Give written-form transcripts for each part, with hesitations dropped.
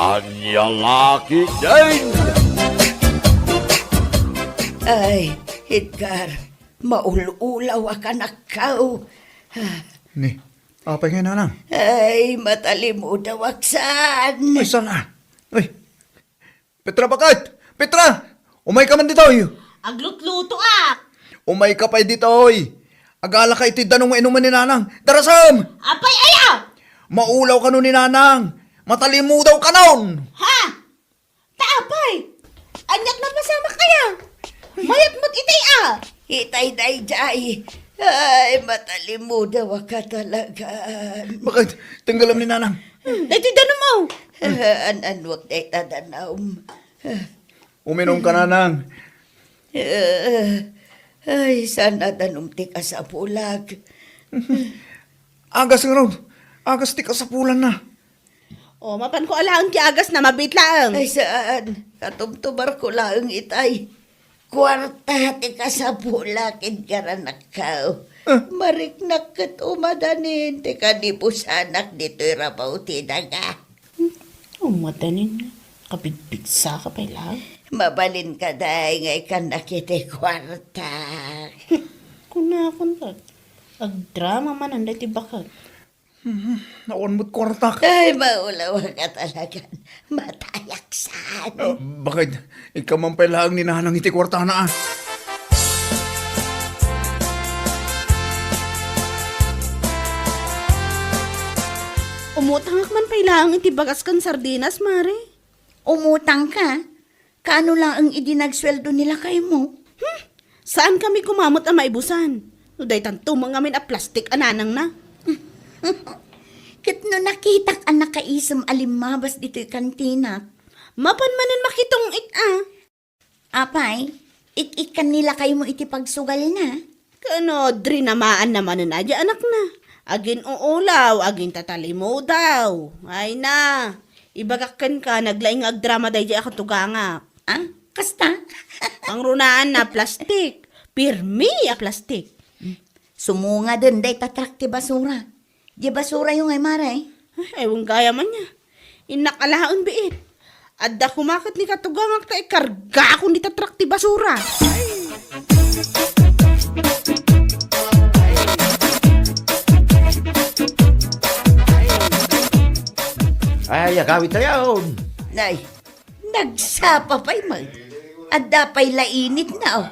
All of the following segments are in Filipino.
Anyang laki din! Ay, Edgar, maululaw ka na kao. Ni, apay nga nanang. Ay, matali mo daw aksan. Ay, sana. Ay, Petra bakit? Petra! Umay ka man dito, oy. Aglutluto ah! Umay ka pa dito, oy. Agala ka iti danong inuman ni nanang. Darasam! Apay ayaw! Maulaw ka nun ni nanang. Matalimu daw ka nun. Ha? Taapay! Anyak na pasama kaya! Mayat mo't itay ah! Itay day jay. Ay, matali mo daw ka talaga. Bakit? Tanggalam ni nanang. Dito danon mo! Anwag day tadanaw. Uminom ka nanang. Ay, sana danumti ka sa bulag. Agas nga ron. Agas ti ka sa pulan na. O, mapan ko alaang ti agas na mabitlaang. Ay, saan? Katumtumar ko lang itay. Kwarta ti ka sa bulakid ka na nakaw. Mariknak kat umadanin. Ti ka di po sanak dito'y rabaw tinaga. Umadanin na. Kabidbigsa ka pa lang. Mabalin ka dahi ngay ka nakiti kwarta. Kunakon ka. Agdrama man ang dati bakal. Naon mo't kwarta ka. Ay, maulaw ka talaga. Matayaksan. Bakit? Ikaw man pala ang ninanang iti kwarta na. Umutangak man pa ilang iti bagas kan sardinas, Mare. Umutang ka? Kaano lang ang idinagsweldo nila kay mo? Saan kami kumamot ang maibusan? Uday tanto mga min a plastic ananang na. Kit no nakitak ang nakaisam alimabas dito'y kantina. Mapan manin makitong Apay, ik-ikan nila kayo mo iti pagsugal na. Kano, drinamaan naman na nadya anak na. Agin uulaw, agin tatali mo daw. Ay na, ibagakan ka, naglaing agdrama day di ako tuganga. Ah, kasta? Ang runaan na plastic, pirmi a plastic. Sumunga din day tatrakti basura. Di basura yung ay maray. Ay, ewan gaya man niya. Inakalaon biit. Adda kumakat ni katugangak ta ikarga akong ditatrakti basura. Ay, agawit na yun! Nay, nagsapa pa'y mag. Adda pa'y lainit na oh.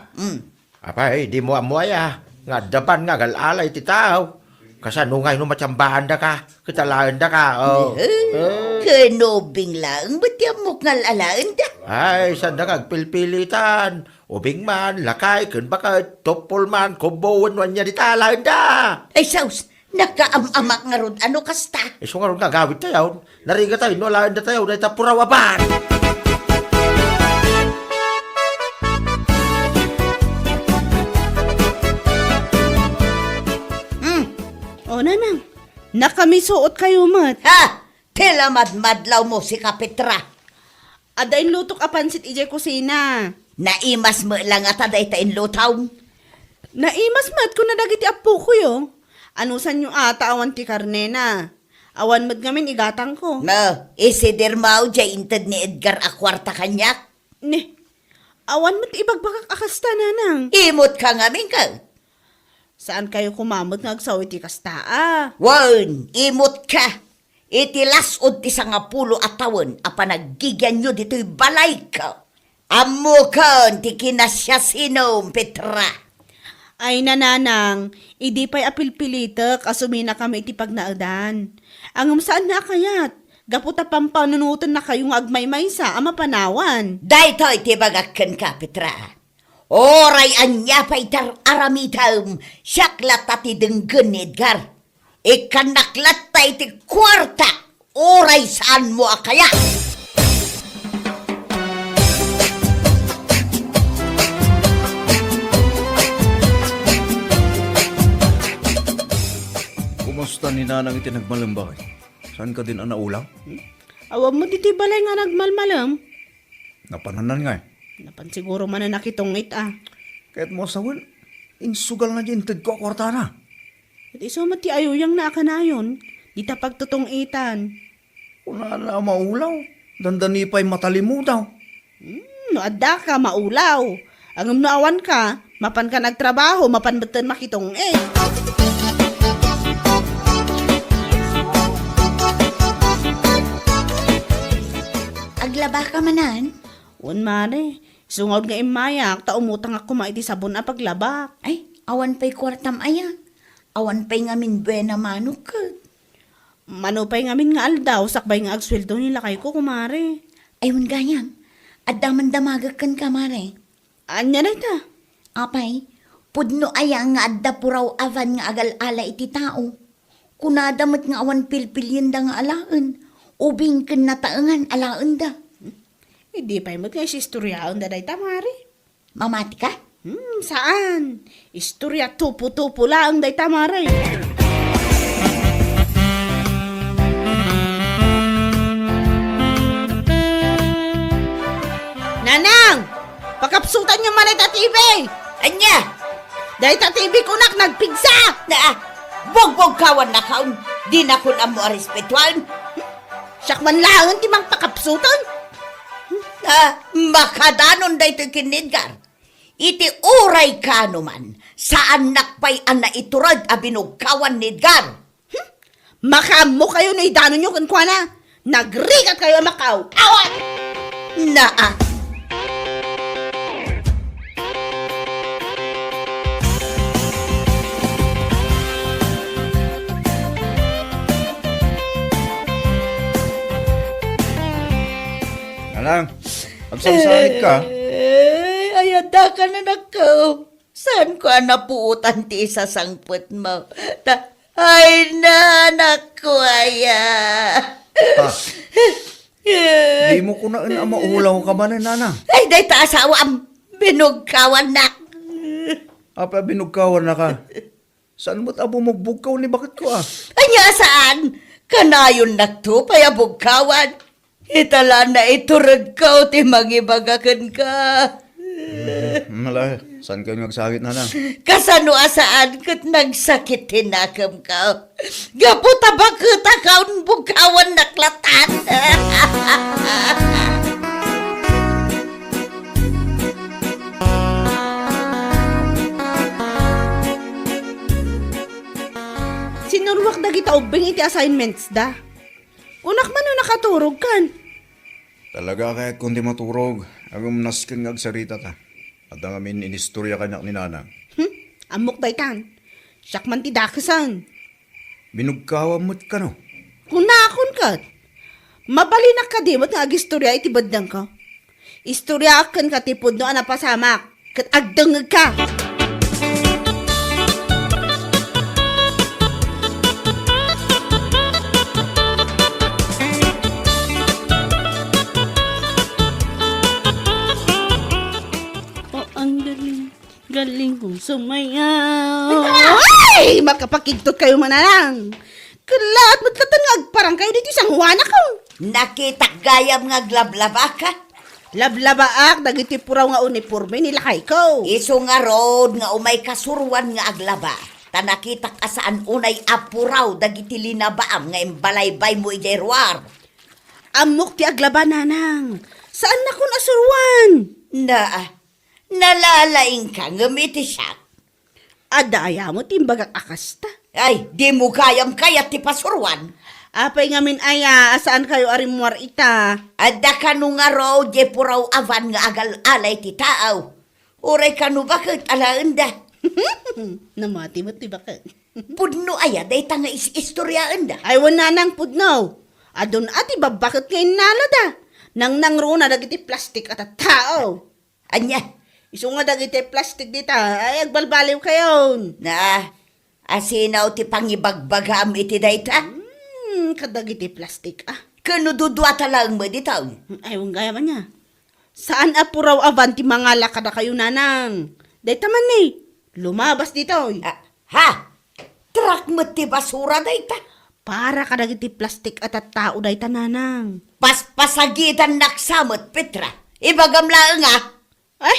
Apay, di mo amuaya. Nga daban nga galalay ti tao. Kasanungay no matsambahan da ka. Kitalaan da ka. Oh. Kanobing lang, ba't yung mukngal alaan da? Ay, saan na kagpilpilitan? Ubing man, lakay, kun bakit, topol man, kubuwan man niya di talaan da. Ay, saus, nakaam-amak nga ron, ano kasta? Iso nga ron nga gawit tayo. Nariga tayo, nulaan da tayo, na itapurawaban. O nanang, nakamisuot kayo mat. Ha? Tilamad-madlaw mo si Kapitra. Adain lutok apansit ijay kusina. Naimas mo lang at aday tain lutaw. Naimas mat kung nadagiti apo ko yo. Anusan yung ata awan ti karne na. Awan mat ngamin igatang ko. No, isidir mau jay inted ni Edgar akwarta kanyak. Ne, awan mat ibagbakak akasta nanang. Imot ka ngamin ka. Saan kayo kumamot nga agsaw iti kastaa? Wan, imot ka. Iti lasod ti sangapulo at taon, apa naggigyan nyo dito'y balay ka. Amo ka, ti kinasyasinom, Petra. Ay nananang, idi pa'y apilpilitek, asumina kami iti pagnaadan. Ang saan na kayat? Gaputa pampanunutan na kayong agmay-may sa ama panawan. Daytoy ti bagakken ka, Petra. Oray anya pa'y aramitam, siyaklat ati denggen, Edgar. Ikanaklat tayo ti kwarta, oray saan mo akaya? Kumusta ni nanang iti nagmalambay? Saan ka din ang naulaw? Awam mo diti balay nga nagmalmalam. Napananan nga eh. Napan siguro man na nakitungit Kahit mo sawan, insugal na dyan, tid ko kwarta na. At iso mati ayuyang na akanayon, di ta pagtutungitan. Una na maulaw, Dandani pa'y matalimudaw. No, adda ka, maulaw. Ang umnaawan ka, mapan ka nagtrabaho, mapan batan makitong eh. Aglaba ka manan? Un mare, sungod nga imayak, ta umutang ako maiti sabon a paglabak. Ay, awan pa'y kwartam aya. Awan pa'y ngamin buena manok ka. Manupay ngamin nga aldaw, sakbay nga agsweldo nila kay ko, kumare. Ayun gayam. At daman damagakan ka, mare. Anya na ita? Apay, pudno aya nga adda puraw avan nga agal-ala iti tao. Kunadamat nga awan pilpilyin da nga alaan. Ubing ken nataengan alaan da. Hindi pa imot nga istoryaon da day tamari. Mamati ka? Saan? Istorya tupo-tupo lang day tamari. Nanang! Pakapsutan niyo man ita TV! Anya! Dahil ta TV ko nagpigsa! Na, bogbog kawan na kaon. Di na kun amo respetuan. Siyak man lang ti mang pakapsutan! Makadanon da ito kinidgar. Iti uray ka naman. Saan nakpay an na iturad a binugkawan nidgar. Makamo kayo na idano nyo kan kwa na! Nagrigat kayo makaw! Awan! Naa. Nanang, agsangsangit ka. Ayada ka na nakaw. Saan ko napuutan ti isa sangput mo? Ay, nanak ko aya. Ah, di mo ko na maulaw ka man, nanang. Ay, day ta asawam. Binugkawan na. Apa binugkawan na ka? Saan mo't abo magbugkaw ni bakit ko ah? Anya saan? Kanayon na to, payabugkawan. Itala na iturag ka o ti mangibagakan ka. Malay, saan kayo nagsakit, nanang? Kasano asaan kat nagsakit tinakam ka. Gaputa ba kita kaun bukawan naklatan? Sinurwak da kita ubing iti assignments da. Unak man no nakaturog kan. Talaga kahit kundi maturog, agam naskin nga agsarita ta. At ang amin inistorya kanyak ni nanang. Amok day kan. Siyak man ti dakasan. Binugkawan mo't ka no? Kunakon ka. Mabalinak ka di mo't nga agistorya iti badang ka. Istorya akan ka tipod no anapasamak. Kat agdangag ka. Galing kong sumayaw. Ay! Makapakigtot kayo mananang. Kalat mo't katangag parang kayo dito isang wana ko. Nakita gayam nga glablaba ka. Lablabaak, dagiti puraw nga uniforme nilakay ko. Iso nga rod nga umay kasurwan nga aglaba. Ta nakita ka saan unay apuraw dagiti linabaam nga imbalaybay mo iderwar. Amok ti aglaba nanang. Saan na ko nasurwan? Nalalaing ka ngamiti siya. Adaya mo timbagak akasta. Ay, di mo kayam kaya ti pasurwan. Apay ngamin aya, asaan kayo arimwar ita? Adda ka nung nga raw, di puraw avan nga agal-alay ti taaw. Uray ka no bakit alaanda? Namati mo tibakit. Pudno aya, day ta nga istoryaan da. Ay wana nang pudnaw. Adon ati babakit ngayon nalada. Nang nangruna dagiti plastik at tao. Anya, Iso nga dagiti plastik dita, ay agbalbaliw kayo. Asinaw ti pangibagbagam iti dayta. Kadagiti plastik Kano dudwa talang mo ditaw. Ay, wang gaya man niya. Saan apuraw avanti mga lakada kayo nanang? Dayta man ni, lumabas dito. Ha? Trak mo ti basura dayta. Para kadagiti plastik at tao dayta nanang. Paspasagitan naksamot, Petra. Ibagam lang nga. Ay,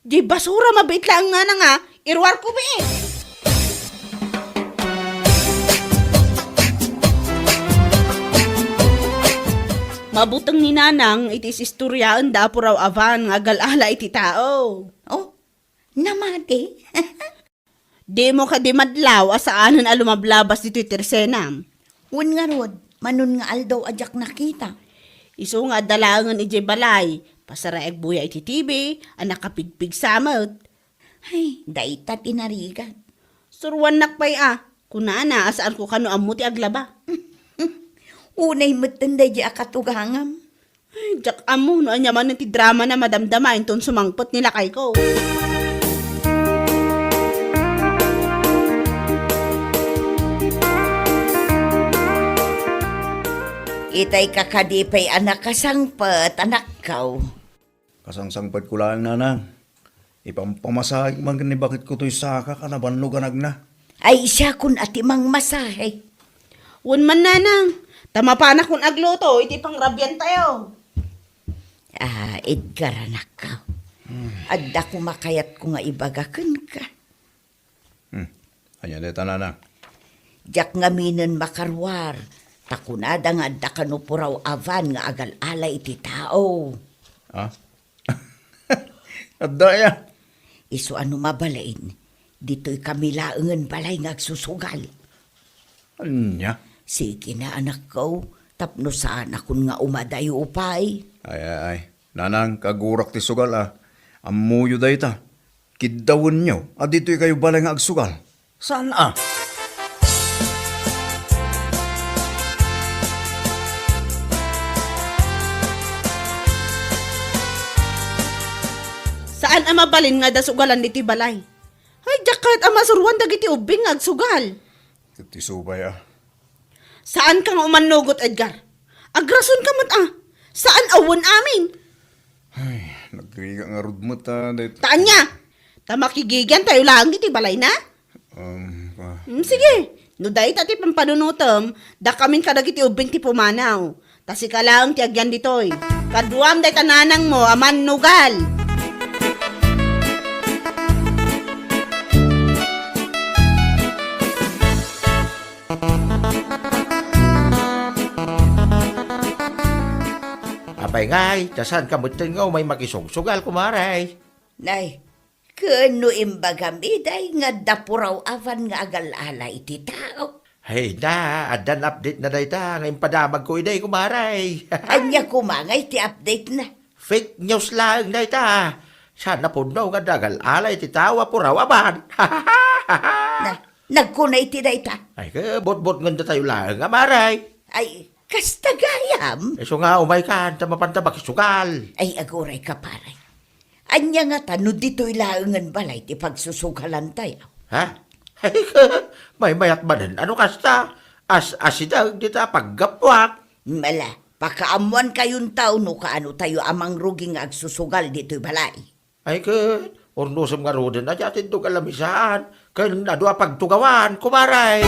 di basura mabait lang nga na nga. Irwar ko ba eh. Mabutang ni nanang itis istoryaan da po raw avan nga galala iti tao. Oh, namati. Di mo ka di madlaw asaanan a lumablabas dito itersenam. Un nga rod, manon nga aldaw ajak nakita. Iso nga dalangan iti balay. Pasaraeg buya iti TV, anak kapigpig samot. Ay, daita tinarigat. Surwan nakpay kunana asaan ko kano amo ti aglaba. Unay matanda di akatugangam. Ay, jak amo, no anyaman ti drama na madamdama inton sumangpot nila kay ko. Itay kakadipay anak kasangpet, anak kaw. Kasangsangpad ko lang, nanang. Ipampamasahig man ni bakit ko to'y saka ka na banluganag na. Ay siya kun atimang masahe. Wan man nanang, tama pa na kung agluto, iti pangrabyan tayo. Edgar anak kaw. Adda ko makayat ko nga ibagakan ka. Anya deta, nanang. Jak nga minen makarwar. Takunada nga adda kanupuraw avan nga agal-ala iti tao. Ha? Adda ya. Iso ano mabalain, dito'y kamilaangan balay nga agsusugal. Anya? Sige na anak ko, tapno saan akon nga umadayo upay. Ay. Nanang, kagurak ti sugal Amuyo da ita. Kidawon nyo. Dito'y kayo balay nga agsugal. Saan Saan ang mabalin nga dasugalan diti balay? Ay, jakat ang masurwan dagiti ubing nga agsugal. Ti subay Saan ka nga umanugot, Edgar? Agrason ka mat Saan awon amin? Ay, nagriga nga rudmot dito. Taan niya? Tamakigigyan tayo lang diti balay na? Sige, no dahi tati pampanunutom, da kamin kadagiti ubing ti pumanaw. Tasi ka lang ti agyan ditoy. Kaduam dahi tananang mo, aman nugal. Apay ngay, tasan kamutin nga may makisugsugal kumaray. Nay, kano imbagamiday nga dapuraw avan nga agal-ala iti tao. Hey na, adan update na dayta, ngayon padamag ko iday kumaray. Anya kumangay ti update na. Fake news lang dayta. Sana puno nga dagal alay ti tawa puraw aban. Nagkunay ti dayta. Ay ka, bot-bot nga tayo lang nga maray. Ay, kastagayam. Eso nga umay ka, tamapanta makisugal. Ay, aguray ka paray. Anya nga tano dito'y laangan balay ti pagsusugalan tayo. Ha? Ay ka, may mayat ba din? Ano kasta? Asidag dita paggapwak. Mala, pakaamuan kayong tao no kaano tayo amang ruging agsusugal dito'y balay. Ay ka, ornosam nga rodin na jatin to kalamisaan. Kaya na doa pagtugawan, kumaray.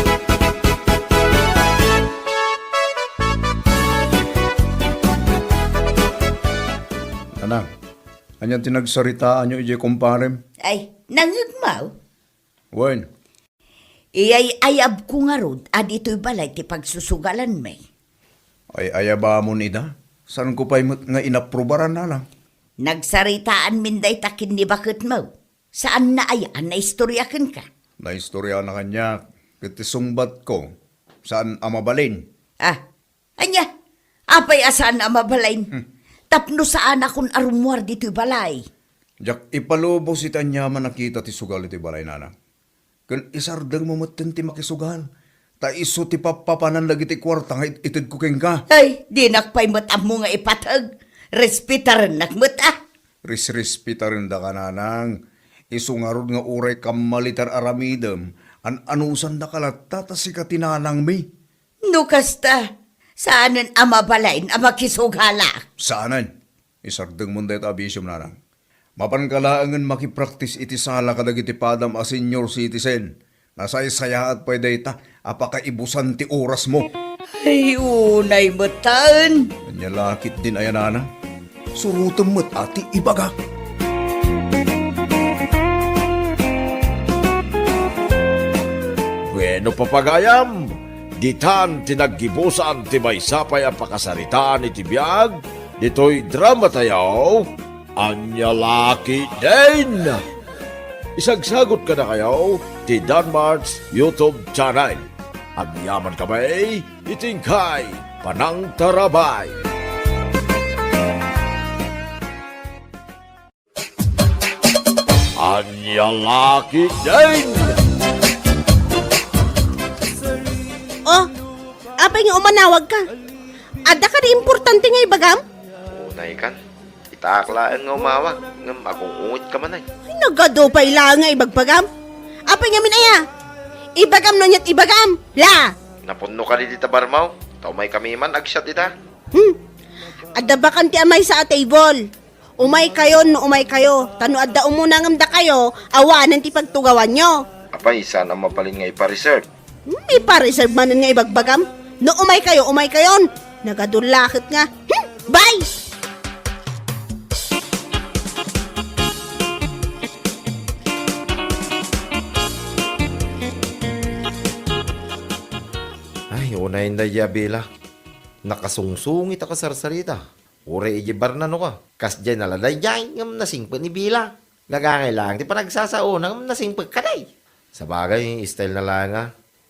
Nanang, anyan tinagsaritaan nyo ije kumparem? Ay, nangagmaw. Wen, Iyay ayab ko nga rod, dito'y balay ti pagsusugalan may. ay ayaba mo nida? Saan ko pa'y nga inaprubaran na lang? Nagsaritaan minday takin ni bakit mo. Saan na ayaan na istoryakan ka? Naistorya na kanya, kitisungbat ko. Saan amabalin? Anya, apay asaan na mabalain? Tapno saan akong arumwar dito'y balay. Jak ipalubos ita niya man nakita ti sugal iti balay nanang. Kan isardang mo matin ti makisugal. Ta iso ti papapanan lagi ti kwarta nga itid ko keng ka. Ay, di nakpay matam mo nga ipatag. Respetaran nakmata. Risrispita rin da ka nanang. Iso nga rod nga uray kamalitar aramidem. Anusan da kalata ta si katinanang mi. No kasta, saanan amabalain amakisugala. Saanan? Isardang mo dahit abisyom nanang. Mapankalaangan makipraktis iti sala kadag iti padam a senior citizen. Nasay-saya at pwede ita, apakaibusan ti oras mo. Ay, unay matan. Kanyalakit din ayan nanang. Surutan mo't ati ibagak. Bueno papagayam, ditan tinaggibusan ti may sapay ang pakasaritaan iti biyag, dito'y drama tayo, anya laki din. Isagsagot ka na kayo ti Danmar's YouTube channel. Agyaman kami, itingkay, panang tarabay. Anya laki din. Oh, apay nga umanawag ka. Ada ka di importante nga ibagam? Unay kan, itaklaan nga umawag, nga magungungit ka man ay. Ay, nagado pa ila nga ibagpagam. Apay nga minaya. Ibagam no nyat ibagam. La! Napunno ka di dita barmaw, tao may kami man agsyat dita. Ada ba kanti amay sa table? Umay kayo no umay kayo. Tano adda umuna ngamda kayo, awanan ti pagtugawan nyo. Apay, sana mapalin nga ipa-reserve. May pa-reserve man nga ibagbagam. No umay kayon. Nagadulakit nga. Bye! Ay, unay na yabila. Nakasungsungit ka sarsarita. Ure ijibar na no ka. Kas dyan naladay dyan, ngam nasingpa ni Bila. Gagangailang, di pa nagsasauna, ngam nasingpa ka day. Sa bagay, style na lang nga.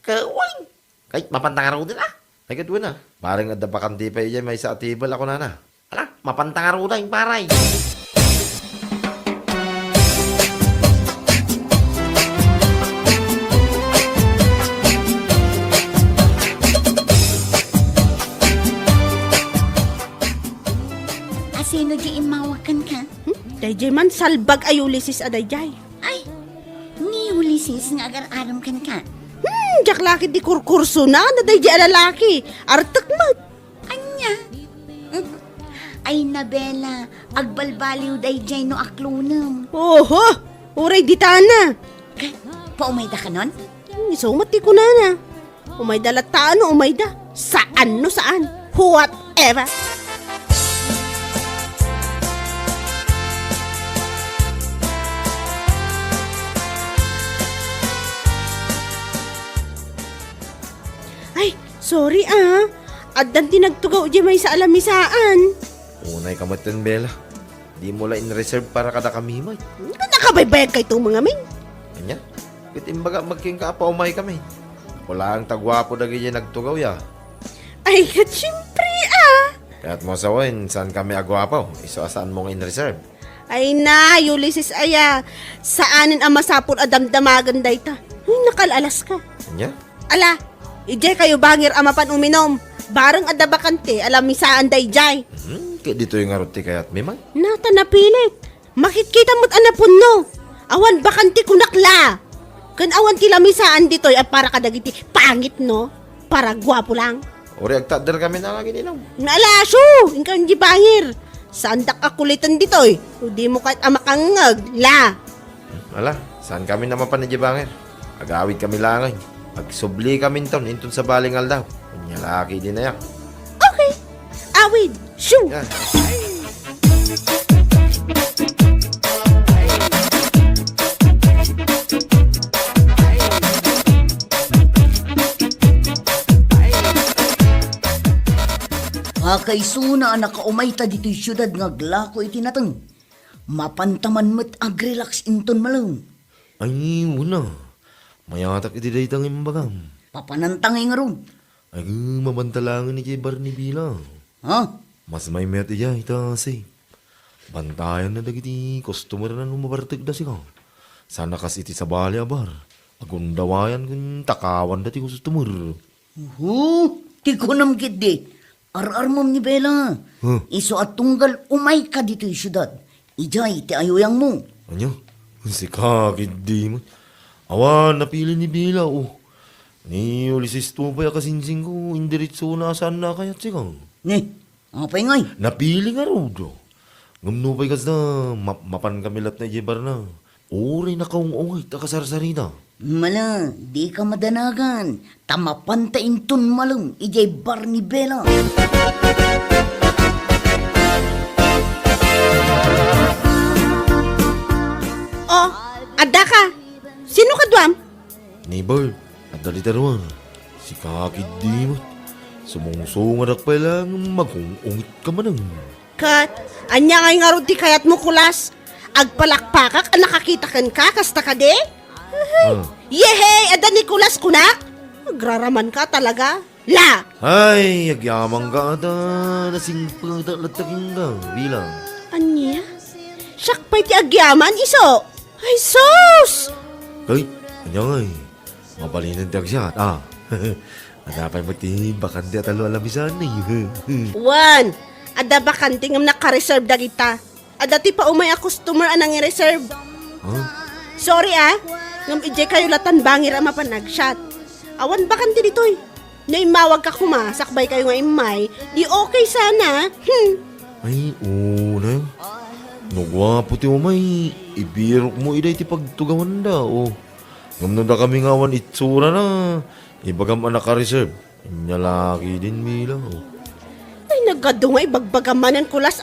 Kaway! Kahit mapantang araw din Ay, gadwa na. Parang adabakan di pa iya may sa atibal ako na. Ala, mapantang araw na yung paray. Asino di imawakan ka? Dayjay man salbag ay Ulysses adayjay. Ay, ni Ulysses nga agar-aram kan ka. Jak laki di kurkurso na dayjay alalaki. Artak mat. Anya? Ay, Nabela, agbalbaliw dayjay no aklunam. Oho, uray ditana. Paumay da ka nun? Isumat di ko na. Umay da lataan o umay da. Saan no saan? Whatever. Ay, sorry Addan tinagtugaw di may sa alamisaan. Unay kamatan, Bella. Di mo la in-reserve para kada kami may. Nakabaybayag kay itong mga min. Anya? Kit imbaga magking kapaumay kami. Wala ang tagwapo na ganyan nagtugaw ya. Ay, siyempre Kaya't mo sawin, saan kami agwapo? Iso asaan mong in-reserve? Ay na, Ulysses aya. Saanin ang masapul adamdamagan dayta. Ay, nakalalas ka. Anya? Ala, ijay kayo bangir amapan uminom. Barang adabakante, alam misaan dayjay. Kaya dito yung aruti kaya't mimay. Nata napilit. Makikita mo't anapon no. Awan bakante kunakla. Kan awan kilamisaan dito'y para kadagiti pangit no. Para gwapo lang. Uri agtadar kami na lagi nilaw. Nalaso, ingkan di bangir. Sandak akulitan dito'y. Hindi mo kahit amakangag. La. Ala, saan kami naman pa ni Jibangir? Agawid kami langay. Agsubli kami ton, inton sa balingal daw. Kanya laki din na yan. Okay. Awid. Shoo. Yan. Kay suna nakaumay ta dito'y syudad nga glako iti nateng. Mapantaman mo't agrelax inton malang. Ay, muna. Mayatak iti daytang imbagam. Papanantangay nga ron. Ay, mabantalangan ni Jay Barney Bila. Ha? Mas may meti ya itasi. Bantayan na dagiti customer na numabartig da siya. Sana kas iti sa bali abar. Agundawayan kun takawan dati customer. Ti ko namgit di. Ar-ar mom ni Bella. Huh? Iso at tunggal umay ka dito'y syudad. Ijay ti ayoyang mo. Anyo? Si kakid di mo. Awan, napili ni Bila Ni Ulysses Tubay kasinsing ko. Indiritso na saan na kayat siya. Ne, apay ngay. Napili nga ro do. Ngamnupay kas na mapan kami lat na jebar na. Uri na kaungungay takasarsarina. Mala, di ka madanagan. Tamapan ta inton malam. Ijay bar ni Bella. Oh, ada ka. Sino ka duam? Neighbor, at dalita naman. Si kakid di mo. Sumungsungan ak pa lang magungungit ka manang. Kat, anya ngay nga ron ti kayat mo kulas. Agpalakpakak, nakakita kan ka, kasta ka de? Ah. Yehey, ada ni kulas kunak. Magraraman ka talaga. La! Ay, agyamang ka ata. Nasingpa talataging ka. Bilang. Anya? Siyak pa'y ti agyaman, iso. Ay, sus! Ay, anya nga eh. Mabalinan tiyag siya. Adapay magti bakante at alo alamisan eh. Juan, ada ba kanting ang naka-reserve da kita? Ada ti pa umay a customer anang i-reserve. Huh? Sorry ngam ije kayo latan bangir ama panagshot. Awan ba kanti ditoy? Naimawag ka kumasakbay kayo nga imay, di okay sana. Ay, una. Nagwapo ti umay. Ibirok mo iday ti pagtugawan da. Ngamno da kami ngawan itsura na. Ibagam anak ka reserve. Inyalaki din mila. Ay nagadungay bagbagamanan kulas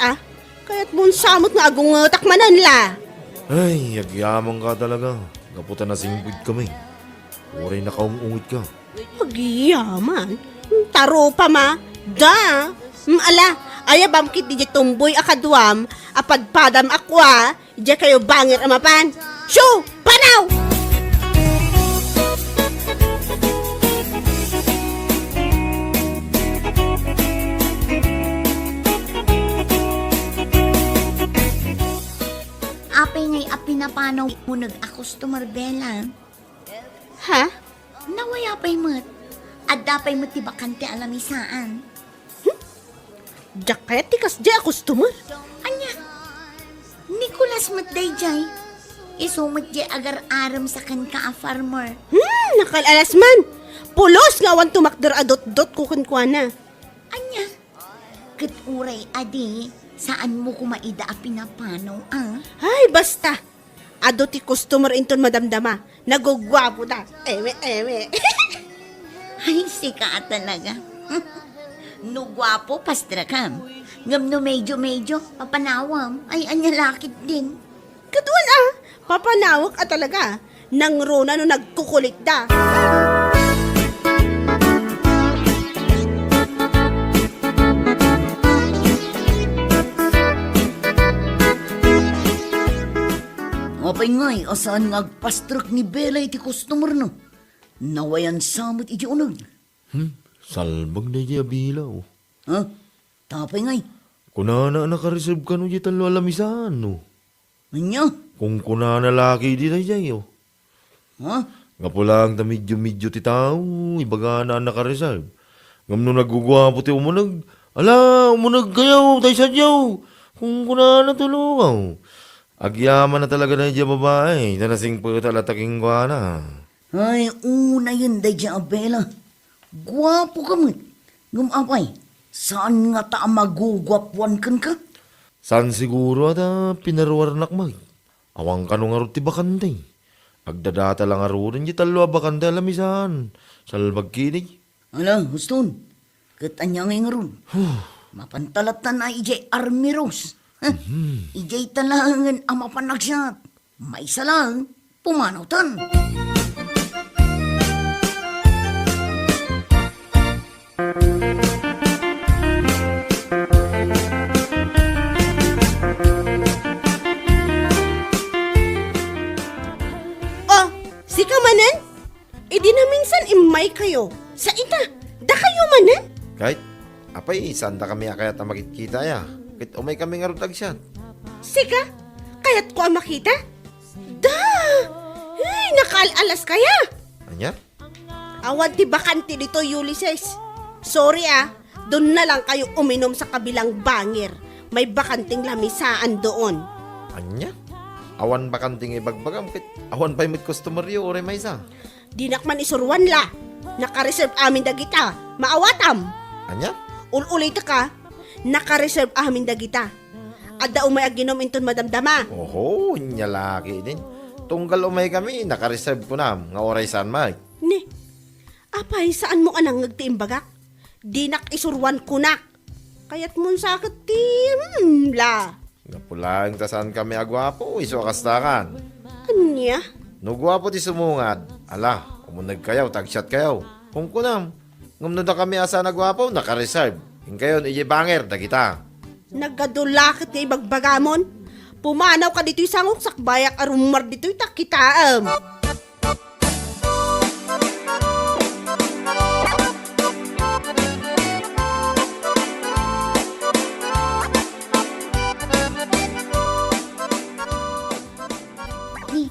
Kaya't mun samot nga agong takmanan la. Ay, agyamang ka talaga. Kaputan na singbid kami. Oray na kaungungit ka. Agyaman? Taro pa ma. Da. Ala, ayabam kit di tumboy akadwam, apadpadam akwa, di kayo bangir amapan. Shoo! Panaw! Apay ngay apinapanaw mo nag-customer bela. Ha? Nawaya pa'y mo't. Adapay mo ti bakante alamisaan. Jakayat tikas di customer. Anya, Nicolas matdayjay. Isumot di agar-aram sa kan ka a farmer. Nakalalas man. Pulos nga wan tumakder adot-dot kukunkwana. Anya, kat uray adi, saan mo kumaida a pinapanaw, Ay, basta. Ado ti customer inton madamdama. Nagugwapo da. Eme. Ay, sika talaga. No gwapo, pastra kam. Ngam no medyo, papanawam. Ay, anya lakit din. Kaduan papanawak talaga. Nang rona no nagkukulit da. Apay ngay, asaan nga agpastrak ni Bella iti customer no? Nawayan samot iti unag. Salbag na di abila. Ha? Tapay ngay. Kunana naka-reserve ka no di talo alamisan no. Anya? Kung kunana laki di na jay Ha? Nga pulang ta medyo ti tao. Ibaga na naka-reserve. Ngam no nagugwapo ti umunag. Ala, umunag kayo, tayo sadyaw. Kung kunana tulungaw. Agyaman na talaga na di babae. Nanasing po talataking kwa na. Ay, una yun, Dayja Abela. Gwapo ka mo. Ngumapay, saan nga ta magugwapwan kan ka? San siguro at pinaruarnak mag. Awang kanong arot ti bakante. Agdadata lang arurin di talo bakante alamisan. Salbag kinig. Ala, Huston, katanya ngay nga ron. Mapantalatan na ijay Army Rose. Ijay talangan ang mapanagsat. May isa lang, pumanawtan. Si kamanan? Di na minsan imay kayo. Sa ita, da kayo manan? Kahit, apay, saan da kami akayat na makikita ya? Kahit umay kami nga rutag siya. Sika, kaya't ko ang makita? Da! Ay, nakalalas kaya. Anya? Awad ti bakante dito, Ulysses. Sorry doon na lang kayo uminom sa kabilang bangir. May bakanting lamisaan doon. Anya? Awan bakanting ibagbagam. Kahit awan pa'y mit customer yo, ore may isa. Dinak man isurwan la. Naka-reserve amin dagita. Maawatam. Anya? Ulit ka. Naka-reserve amin dagita. Adda umay aginom inton madamdama. Oho, nyalaki din. Tunggal umay kami, naka-reserve ko na. Nga oray saan mag. Ne, apay saan mo anang nagtiimbagak? Dinak isurwan kunak. Kaya't mun sakit ti la. Napulang tasan kami agwapo, iso akastakan. Anya? No gwapo ti sumungad. Ala, umunag kayaw, tagshot kayaw. Kung kunam, ngamno da kami asa nagwapo, naka-reserve. Hingkayon, ije banger, da kita. Naggadulakit nga ibagbagamon. Pumanaw ka dito'y sangok sakbayak arumar dito'y takitaam. Ni,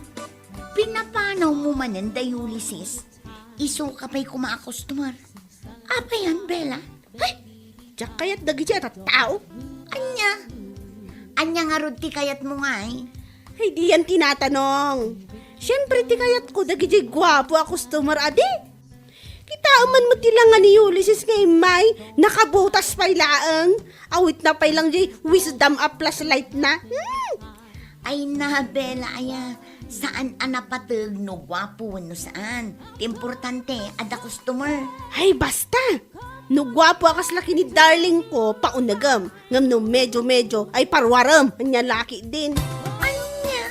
pinapanaw mo manan da Ulysses. Iso ka pa'y kumakustomer. Apa yan, Bella? Ay, Diyak kaya't dagiti at tao. anya. Anya nga rod ti kayat mo nga eh. Ay di yan tinatanong. Siyempre ti kayat ko dagiti gwapo a customer adi. Kita man mo tilangan ni Ulysses ngay may nakabutas pa'y laang. Awit na pa'y lang di wisdom a plus light na. Ay na, Bella, aya. Saan anapatag no gwapo no saan? Ti importante, ada customer. Ay basta. No gwapo akas laki ni darling ko paunagam. Ngam no medyo ay parwaram. Anya laki din. Anya.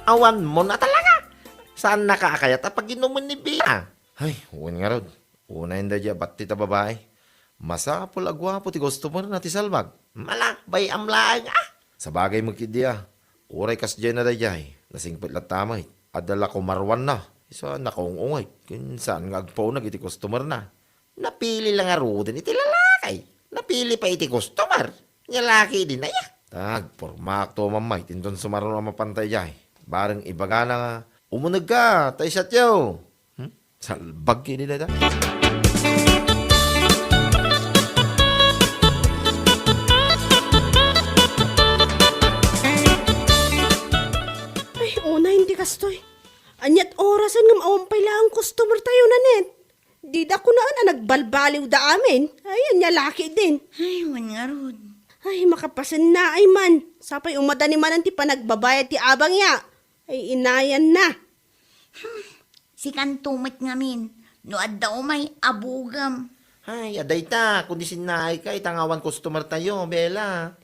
Awan mo na talaga. Saan nakaakayat at pag inuman ni Bea? Ay, uwan nga rod. Una yung dadya, ba't tita babae? Masapol agwapo ti customer na ti salbag. Malakbay amlaang Sa bagay mo kidiya. Uray kas dyan na dadya. Nasingpit lang tamay. Adala ko marwan na. Isa nakaungungay. Saan nga agpaw nag iti customer na. Napili lang nga rodin iti lalakay. Napili pa iti customer. Nga laki din na ya. Tag, pormak to mamay. Tindon sumaron ang mapantay dyan. Barang ibaga na nga. Umunag ka, tayo siya tiyo. Salbag kini na da. Ay una hindi kastoy. Anyat orasan ngam awampay lang customer tayo na net. Di da ko na nagbalbaliw da amin. Ay anya laki din. Ay, wan nga rod. Ay, makapasan na ay man. Sapay umadani man ti panagbabayad ti abang ya. Ay, inayan na. Si kantumit ngamin. No adda umay abugam. Ay, aday ta. Kundi sinay ka, itangawan customer tayo, Bella.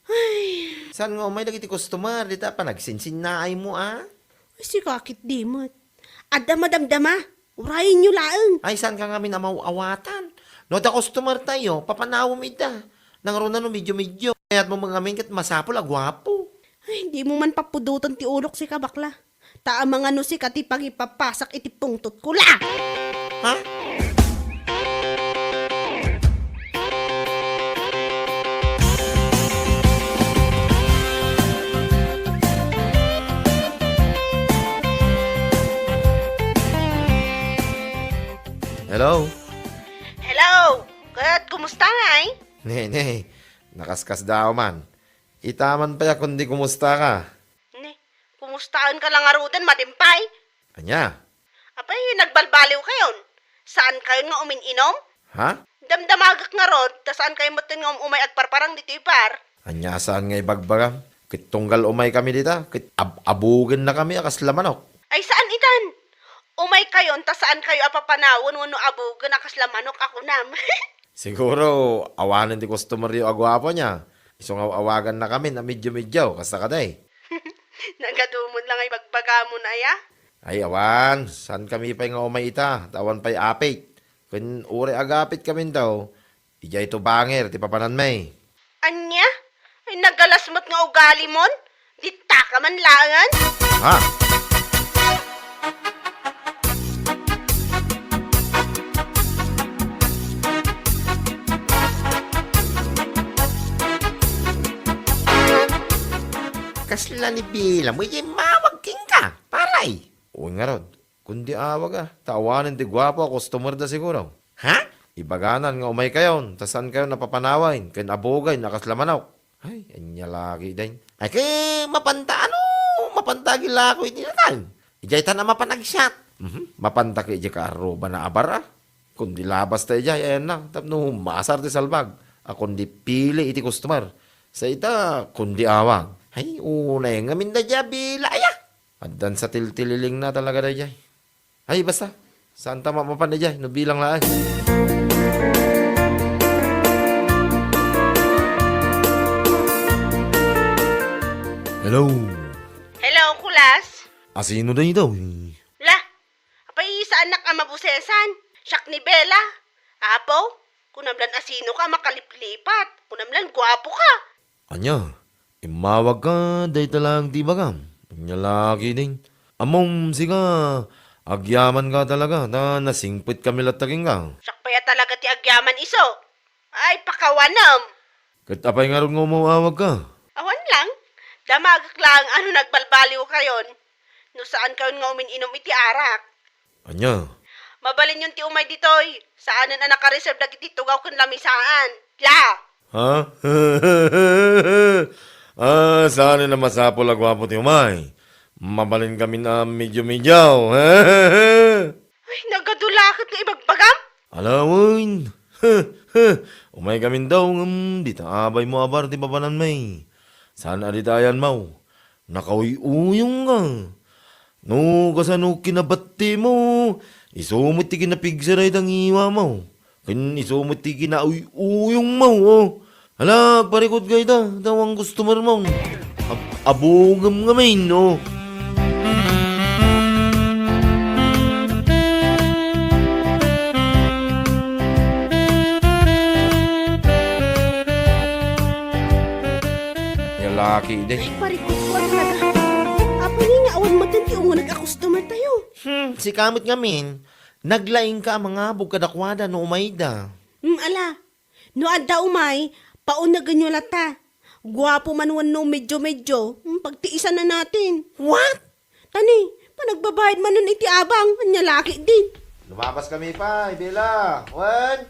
Ay, Saan nga umay nagiti customer? Di ta pa nagsinsinay mo, ah? ay si kakit dimot. Adda madamdama. Urayin nyo laang. Ay, saan ka nga minamawawatan? No, da customer tayo, papanawom ita. Nangaroon na no, medyo-medyo. Kaya't mo mga mingkat masapol, agwapo. Ay, hindi mo man papudutan ti ulok si kabakla. Taa mga no si kati pag ipapasak iti pungtot ko la. Ha? Hello? Hello! Kaya't kumusta nga eh? Ne, nakaskas daw man. Itaman pa ya kundi kumusta ka. Ne, kumustaan ka lang arudan matimpay? Anya? Apay, nagbalbaliw kayon. Saan kayo nga umininom? Ha? Damdamagak nga rod, ta saan kayo matin nga umay agparparang dito par? Anya saan nga ibagbagam? Kit tunggal umay kami dita. Kit abugan na kami akas lamanok. Ay saan itan? Umay kayon, ta saan kayo apapanawon wano abugan akaslamanok ako nam. Siguro, awanan di customer yung agwapo niya. Isong awagan na kami na medyo-medyo, kasta ka day. Nagadumon lang ay magbagamon aya. Ay, awan, saan kami pa nga umay ita? Tawan pa'y apit. Kung uri agapit kami daw, ija ito banger, ti papanan may. Anya? Ay nagalasmot nga ugali mon? Dita ka man langan? Ha? Kasla ni Bila mo, ijay mawag king ka, paray. Uy nga rod, kundi awag tawanan di gwapo, customer da siguro. Ha? Ibaganan nga umay kayon, tasan kayo napapanawain, ken abogay, nakaslamanok. Ay, anya lagi din. Ay, kay mapanta, mapanta gila ko itinatan. Ijay ta na mapanagsyat. Mapanta ka ijay ka aroba na abara. Kundi labas ta ijay, ayan na, tapno masar ti salbag. Kundi pili iti customer. Sa ita, kundi awang. Ay, unay nga minda dya bilaya. Addan sa tiltililing na talaga da dyan. Ay, basta. Saan tama mapan da dyan? Nabilang lang. Hello. Hello, kulas? Asino na ito? La, apay sa anak ang mabusesan. Siyak ni Bella. Apo, kunamlan asino ka makaliplipat. Kunamlan gwapo ka. Anya, imawag ka, day talang di bagam. Anya lagi din. Among siga, agyaman ka talaga, na nasingpit kami lataging ka. Siyak pa ya talaga ti agyaman iso. Ay, pakawanam. Katapay nga rin ngumawag ka. Awan lang. Damagak lang ano nagbalbaliw kayon. No saan kayon nga umin-inom iti arak. Anya, Mabalin yung ti umay ditoy. Saanan ang nakareserve na iti tugaw kun lamisaan. La! ha? Saan na masapol agwapo ti umay? Mabalin kami na medyo-medyaw. Ay, nagadulakit nga ibagbagam. Alawin. Umay kami daw, di taabay mo abar, di babanan may. Saan aditayan mo? Nakauyuyong ka. No, kasano kinabati mo. Isumot ti kinapigsaray dang iwa mo. Kin isumot ti kinauyuyong mo, oh. Hala, parikot kayo da. Daw ang customer mo. Abungam nga may, no. Yung laki din. Parikot ko talaga. Apo ni nga awan matan ti ungo nag-akustomer tayo. Si kamot nga min. Naglaing ka mga bugkadakwada no umayda. Ala. No adda umay, pauna ganyo lata. Gwapo manuan no medyo-medyo. Pagtiisan na natin. What? Tani, panagbabayad man nun iti abang. Anya laki din. Lumabas kami pa, Bella. One.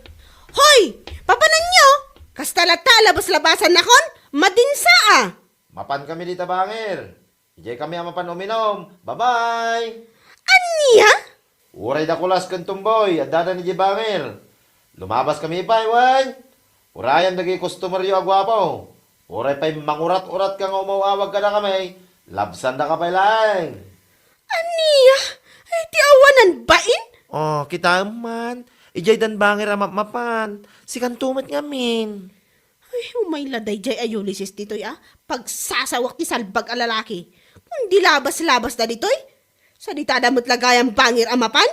Hoy! Papanan nyo! Kasta lata, labas-labasan na kon? Madinsa ah! Mapan kami dito, bangir. Ijay kami ang mapan uminom. Bye-bye. Anya? Uray da kulas kan tumboy. At dada ni Bangir. Lumabas kami pa, Iwan. Urayan naging customer yung agwapo. Uray pa'y mangurat-urat kang umawawag ka na kami. Labsan na ka pa lang. Anya? Ay, ti awanan bain? Oh, kita man. Ijay dan Bangir ang mapan. Si kantumat ngamin. Ay, umay laday jay ayulisis ditoy ah. Pagsasawak ti salbag a lalaki. Kundi labas-labas na ditoy. Sa ditada mo't lagayang bangir amapan?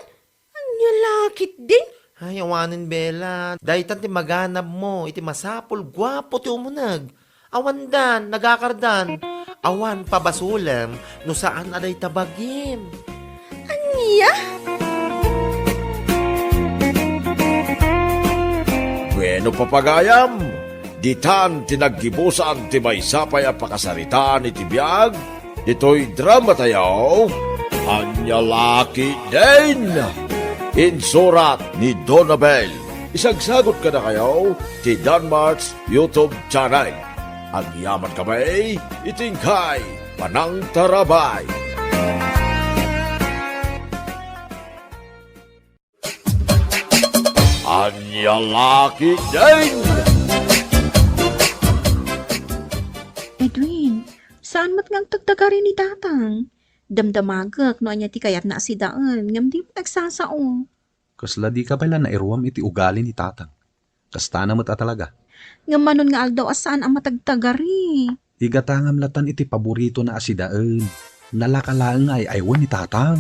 Anya lakit din. Ay, awanin, Bella. Dahil ti maganap mo. Iti masapol, gwapo ti umunag. Awan dan, nagakardan. Awan pabasulam, no saan aday tabagim. Anya? Bueno papagayam, ditan tinaggibusan ti may sapay a pakasaritaan iti biyag, dito'y drama tayo, Anya Laki din! Insurat ni Donabel. Isagsagot ka na kayo ti Danmarks YouTube channel. Ang yaman kamay, itingkay, panang tarabay. Anya Laki din! Edwin, saan mo't ngang tagtagari ni tatang? Damdamagak no anya ti kayat na si daan, ngam di mo nagsasao. Kasla di ka pala na iruwam iti ugali ni tatang. Kasta na mo talaga. Ngam manon nga aldaw asaan ang matagtagari. Igatangam latan iti paborito na asidaan. Nalakalaan nga ay aywan ni tatang.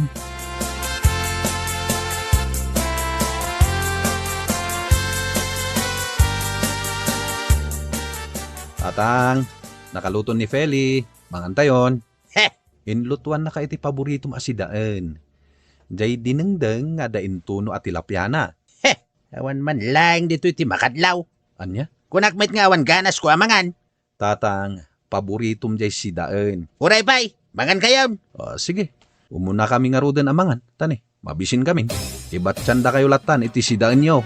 Tatang, nakaluto ni Feli. Mangantayon. Heh! Inlutuan na ka iti paborito mo asidaan. Jay dinengdeng nga da intuno at tilapia na. Heh! Awan man lang dito iti makadlaw. Anya? Kunakmet nga awan ganas ko amangan. Tatang, paboritom jay sidaan. Uray bay, mangan kayo. Sige, umuna kami nga roden amangan. Tani, mabisin kami. Iba't tsanda kayo latan, iti sidaan nyo.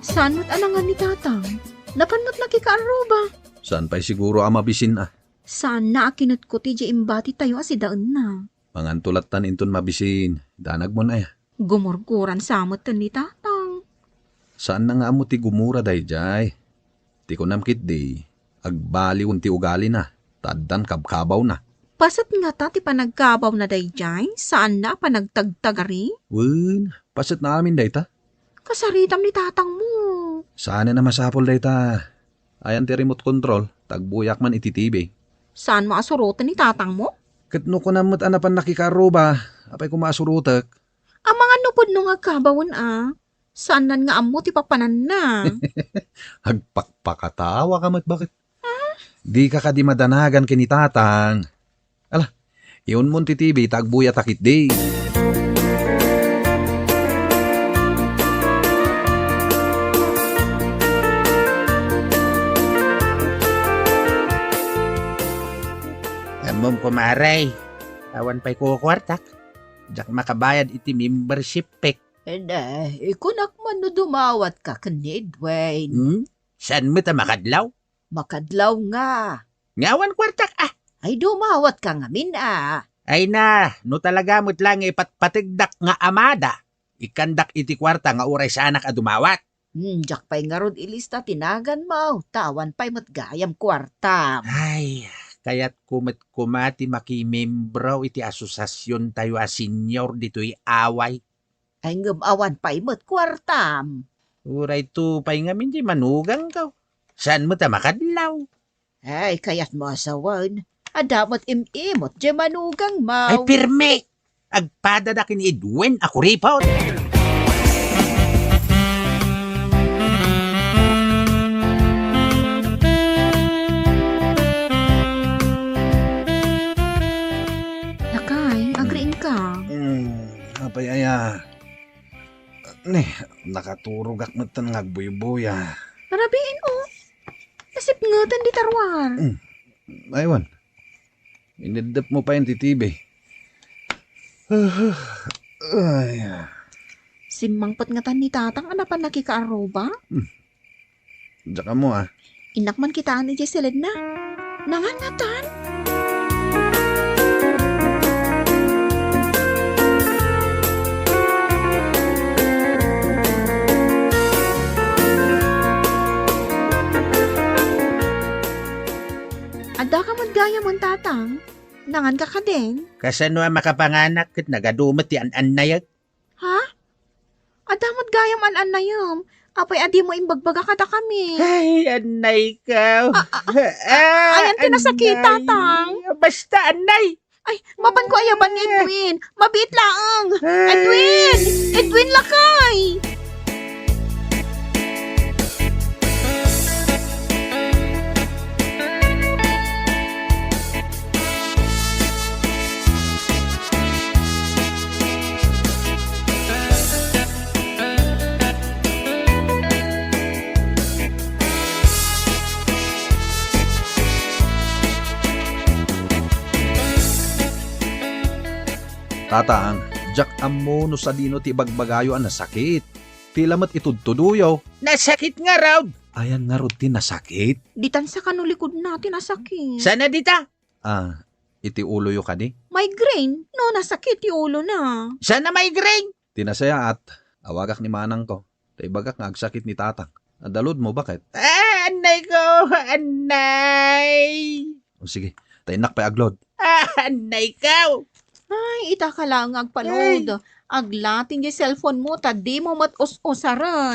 Saan mo't alangan ni tatang? Napan mo't nakikaaruba? Saan pa'y siguro ang mabisin ah? Saan na akinat ko ti imbati tayo asidaan na? Mangantulatan inton mabisin. Danag mo na ya. Gumurguran samot kan ni tatang. Saan na nga mo ti gumura day jay? Ti ko namkit di. Agbali ti ugali na. Taddan kabkabaw na. Pasat nga ta ti panagkabaw na dayjay, saan na panagtagtagari? Wen, pasit na amin dayta. Kasaritam ni tatang mo. Saan na masapol dayta? Ayan ti remote control, tagbuyak man iti TV. Saan maasurutan ni tatang mo? Katno ko namot anapan nakikaroba, apay ko maasurutek. Ang mga nupod nung agkabawon Saan nan nga amo ti papanan na? Hagpakpakatawa ka mat bakit? Di ka di madanagan kini tatang. Ala, iyon mo ti TV, tagbuya takit day. Amom kumaray. Awan pa'y kukwartak. Diyak makabayad iti membership pek. Ikunak man no dumawat ka kanid, Wayne. Saan mo ta makadlaw? Makadlaw nga. Ngawan kwartak Ay dumawat ka ngamin Ay na, no talaga mo't lang ipatpatigdak nga amada. Ikandak iti kwarta nga uray sa anak a dumawat. Jak pa'y nga rod ilista tinagan mo. Tawan pa'y matgayam kwarta. Ay, kaya't kumati makimembraw iti asosasyon tayo a senior dito'y away. Ay ngamawan pa'y mat kwartam. Uray to pa'y nga di manugang ka. Saan mo ta makadlaw? Ay kaya't mo asawan. Adamat imimot di manugang mau. Ay pirme! Agpadadakin ni Edwin ako ripot. Lakay, agriin ka. Apay aya. Nakaturog akmatan ngagbuy-buya. Marabiin Kasip ngatan di tarwar. Aywan, inidap mo pa yung ti TV. Ay, Simangpot nga tan ni tatang anapan nakikaaroba. Diyan mo Inakman kita ni Jesseled na. Nangan nga tan. Ada ka magaya mong tatang. Nangan ka ka din. Kasano ang makapanganak kat nagadumot ti an nayag? Ha? Ada magayam an na Apay adi mo imbagbaga kada kami. Ay, anay ka. Ayan tinasakit, tatang. Basta anay. Ay, mapan ko ayaban ni Edwin. Mabit laang. Edwin! Edwin lakay! Tatang, jak amo no sa dino ti bagbagayo ang nasakit. Tilamat itudtuduyo. Nasakit nga raw. Ayan nga rutin nasakit. Ditan sa kanulikod natin nasakit. Sana dita. Iti ulo yo kani. Migraine? No, nasakit yung ulo na. Sana migraine. Tinasaya at awagak ni manang ko. Taibagak nga agsakit ni tatang. Adalod mo bakit? Anay ko, anay. O sige, tainak pa aglod. Anay ka. Ay, ita ka lang agpalood. Aglatin yung cellphone mo, tadi mo mat-us-usaran.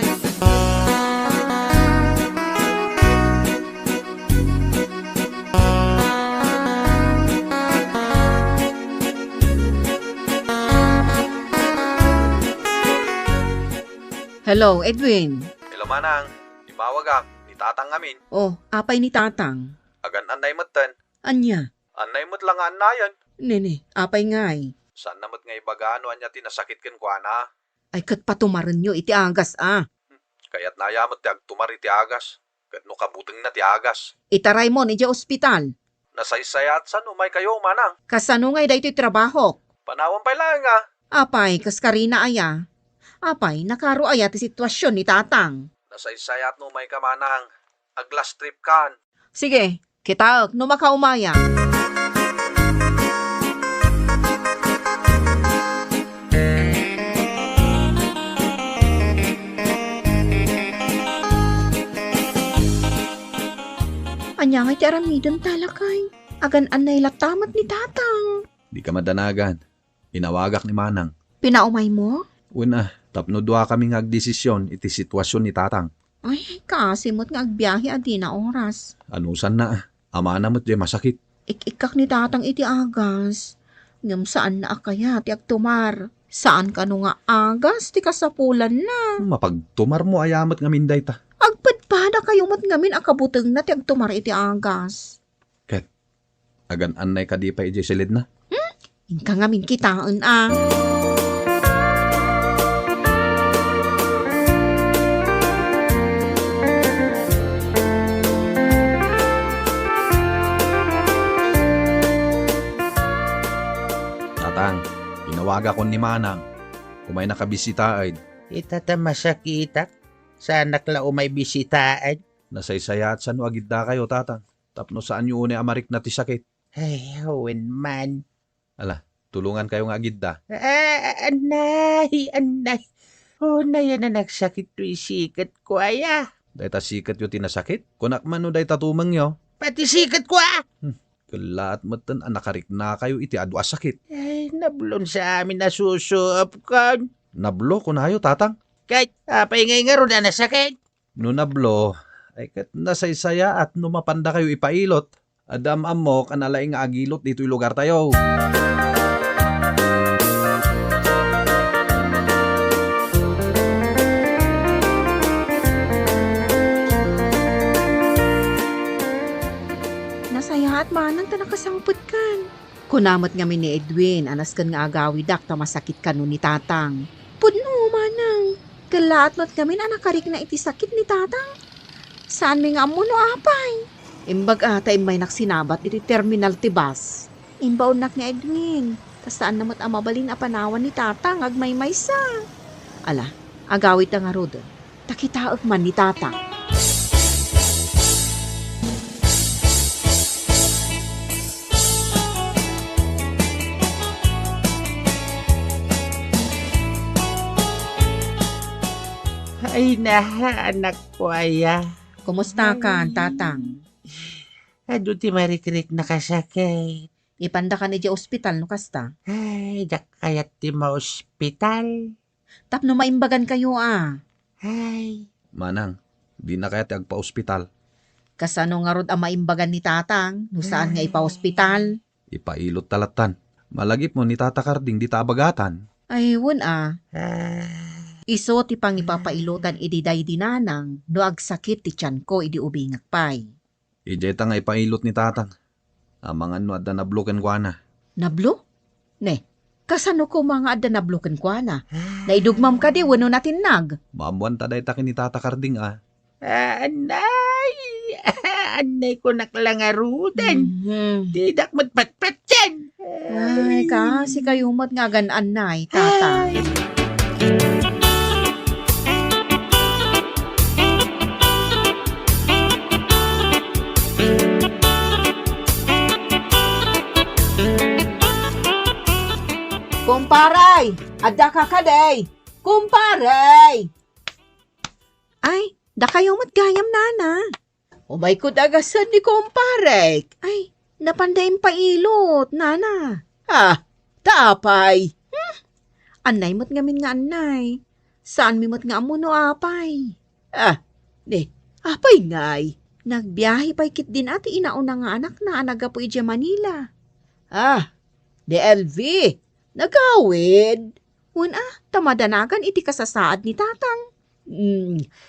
Hello, Edwin. Hello manang, imawagak, ni tatang amin. Oh, apay ni tatang. Agan anay matan. Anya? Anay mo't lang anayan. Nene, apay ngay. Saan namat nga ibagano anya tinasakit ken ko ana. Ay, kat patumaran nyo, iti agas Kaya't nayamat ti agtumar iti agas. Kat no kabuteng na ti agas. Itaray mo, ni ospital. Nasaysayat sa umay kayo manang. Kasano ngay dahito trabaho? Panawan pa lang nga. Apay, kaskarina aya. Apay, nakaro aya ti sitwasyon ni tatang. Nasaysayat no umay ka manang. Aglas trip kan. Sige, kita, no makaumaya. Anya nga ti aramidon talakay. Agan anay latamat ni tatang. Di ka madanagan. Inawagak ni Manang. Pinaumay mo? Una, tapno dua kami ngagdesisyon iti sitwasyon ni tatang. Ay, kasimot nga agbiyahe adi na oras. Anusan na, ama na mo't di masakit. Ikikak ni tatang iti agas. Ngam saan na akaya ti agtumar. Saan ka no nga agas ti kasapulan na. Mapagtumar mo ayamat nga minday ta. Agpadpada kayo mat ngamin akabuteng na ti agtumar iti agas. Agan anay ka di pa ije silid na. Inka ngamin kitaan ah. Tatang, inawaga ko ni Manang. Kumay nakabisitaid. Itata masakitak. Sana kla umay bisitaan. Nasaysaya at saan agid da kayo, tatang. Tapno saan yung una amarik na ti sakit. Ay, hawen man. Tulungan kayo nga agid da. Anay. Oh, na yan na nagsakit to isikat ko, aya. Dahil ta sikat yung tinasakit. Kunak man no dahil tatumang nyo. Pati sikat ko, ah. Kalaat matan anakarik na kayo iti adwa sakit. Ay, nablon sa amin na susuap ka. Nablo ko na kayo, tatang. Kahit paingay nga ron na nasakit. No nablo, ay kat nasaysaya at numapanda kayo ipailot. Adam mo kanalaing nga agilot dito yung lugar tayo. Nasaya at manang ta nakasangpot kan. Kunamot nga ni Edwin, anas kan nga agawidak ta masakit ka ni tatang. Pudno manang. Kalaat mo't kami anakarik na iti sakit ni tatang. Saan mi nga amuno apay? Imbag ata may naksinabat iti terminal ti bus. Imbaon nak nga Edwin. Tas saan namat amabalin a panawan ni tatang agmay-maysa. Ala, agawit na nga rod. Takitaot man ni tatang. Ay, anak ko, aya. Kumusta ka, tatang? Ado ti marikrik nakasakit. Ipanda ka ni di ospital no kasta. Ay, dak kayat ti ma-ospital. Tapno maimbagan kayo ah. Ay, Manang, di na kaya ti agpa-ospital. Kasano nga rod ang maimbagan ni tatang, no saan nga ipa-ospital. Ipailot talatan. Malagip mo ni tatakarding di tabagatan. Ay, wun ah. ah, Iso ti pang ipapailutan ididay dinanang, no agsakit ti tiyan ko idi ubingak pay. Ijeta nga ipailot ni tatang. Amangan no adda nabloken kwa na. Nablo? Ne, kasano ko mga adda nabloken kwa na? Naidugmam ka di, wano natin nag. Mamuan taday takin ni tatakarding ah. anay. Anay ko naklangarudan. Tidak matpatpat yan. Ay, kasi kayo mat nga gananay, tata. Kumparay! Adda ka kaday! Kumparay! Ay, da kayo matgayam nana. Umay ko dagasan ni kumparay. Ay, napandayin pa ilot, nana. Ah, taapay. Anay mo't ngamin nga anay. Saan mi mo't nga amuno apay? Ah, di, apay ngay. Nagbiyahe pa'y kit din ati inauna nga anak na anaga po ija Manila. Ah, di LV. Nagawid. Una, tamadanagan iti kasasaad ni tatang.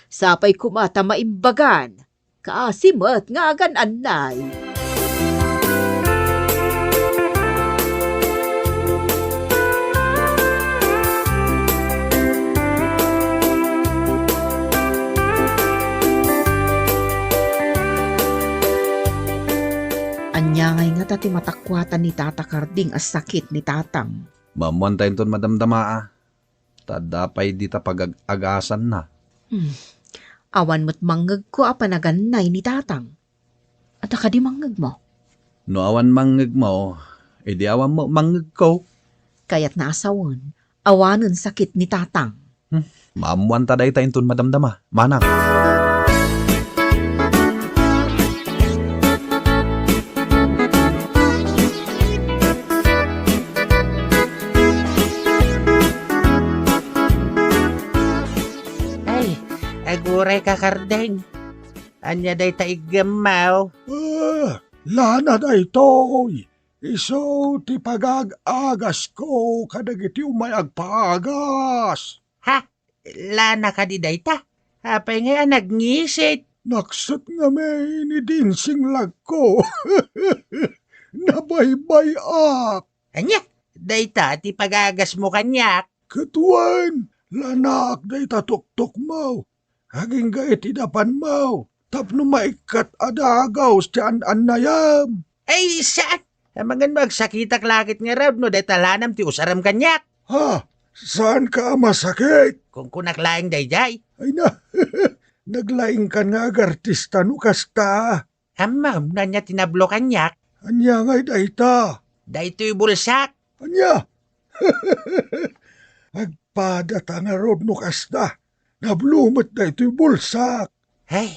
Sapay kumata maimbagan. Kaasimat nga agan anay. Anyangay nga tati matakwatan ni Tata Karding as sakit ni tatang. Mamuan tayo ton madamdama ah. Tadapay di ta pag-agasan na. Awan mo't manggag ko apanaganay ni tatang. At ka di manggag mo. No awan manggag mo, edi awan mo manggag ko. Kaya't naasawan, awanan sakit ni tatang. Mamuan taday tayo ton madamdama. Manang. Aguray ka, Kardeng. Anya day taigamaw. Lana da itoy. Iso ti pag-agas ko kadagiti umay agpaagas. Ha? Lana ka di day ta? Hapay nga nagngisit. Naksot nga may ni dinsing lag ko. Nabaybay ak. Anya? Day ta, ti pagagas mo kanyak. Katuan, lanak day tatuktok mo. Haging gait idapan mo. Tapno maikat adagaw ti an-anayam. Ay, saan? Amangan magsakitak lakit nga raw no day talanam ti usaram kanyak. Ha? Saan ka masakit? Kung kunaklaing day jay. Ay na, naglaing ka nga agartista no kasta. Amam na niya tinablo kanyak. Anya ngay dayta. Day to'y bulsak. Anya? Agpadata nga rod no kasta. Nablumot da ito'y bulsak. Ay,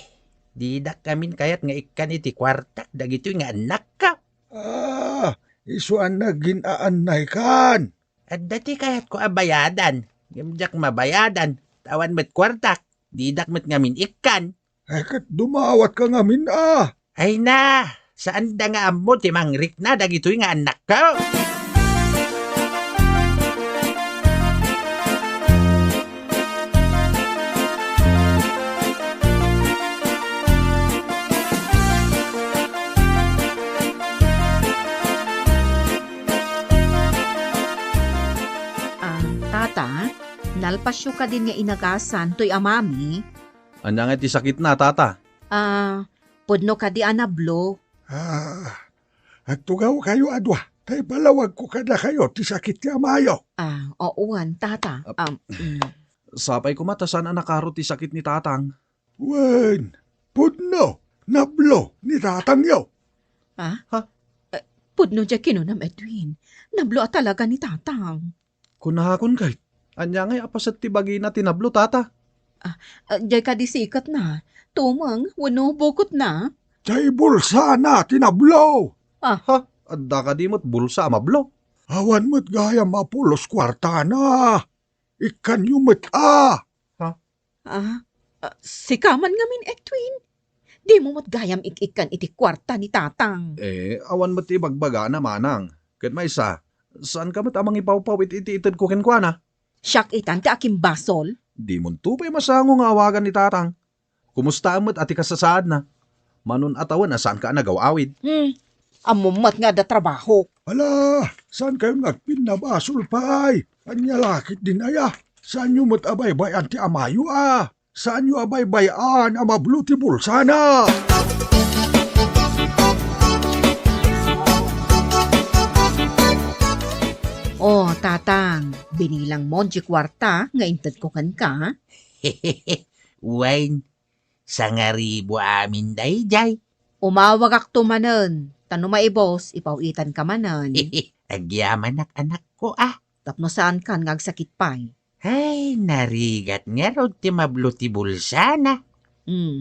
di dak kamin kayat nga ikan iti kwartak. Dagito'y nga anak ka. Isuan na ginaanay kan. At dati kayat ko abayadan. Gamjak mabayadan. Tawan met kwartak. Di dak met ngamin ikan. Ay kat dumawat ka ngamin Ay na, saan da nga amo ti mangrik na dagito'y nga anak ka. Tata, nalpasyo ka din nga inagasan to'y amami. Anya nga ti sakit na, tata. Pudno ka di anablo. At tugaw kayo adwa. Tay balawag ko kada kayo ti sakit ti amayo. Ooan, tata. Sapay ko matasan ang nakaro ti sakit ni tatang. Wen, pudno, nablo ni tatang yo. Pudno dya kinunam Edwin. Nablo at talaga ni tatang. Kunahakon kay. Anya nga apasat ti bagi na tinablo, tata. Dya ka disikat na. Tumang, wano bukot na. Tay bulsa na tinablo. Adda ka di mo't bulsa amablo. Awan mo't gaya mapulos kwarta na. Ikan yumot Sikaman ngamin Edwin. Di mo mo't gayam ikikan iti kwarta ni tatang. Awan mo't ibagbaga na manang. Kat may isa, saan ka mo't amang ipawpawit iti-itid ko kenkwana? Siyak itan ti aking basol. Di mo tupay masango nga awagan ni tatang. Kumusta mo't ati kasasaad na? Manon atawan na saan ka nagawawid? Amumat nga da trabaho. Ala, saan kayo nagpinabasol pay? Anya lakit din aya. Saan nyo mo't abay-bayan ti amayo Saan nyo abay-bayan amablo ti bulsa na? Tatang, binilang mo di kwarta nga intad ko kan ka. Wine, sangaribo amin day jay. Umawag ak tumanen. Tano maibos, ipawitan ka manan. Agyaman anak ko Tapno saan kan ngagsakit pay. Ay, narigat nga raw ti mablo ti bulsa na.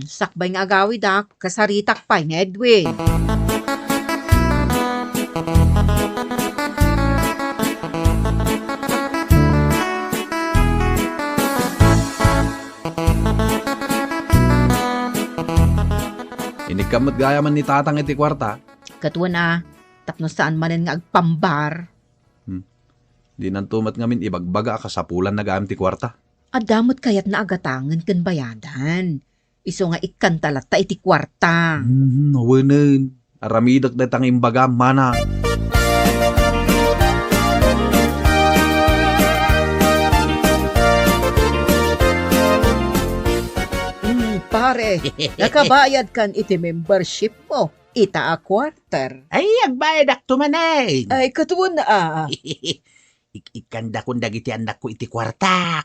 Sakbay nga agawid kasaritak pay ni Edwin. Inikamot gaya man ni tatang iti kwarta. Katuwa na, tapno saan manan nga agpambar. Di nang tumat ngamin ibagbaga kasapulan na gaam ti kwarta. Adamot kayat na agatangan kan bayadan. Iso nga ikantalat ta iti kwarta. Wanan. Aramidak datang imbaga mana. Pare, nakabayad kan iti membership mo. Ita a quarter. Ay, agbayad ak tumanay. Ay, katuwa na Ikanda kong dagiti anak ko iti kwartak.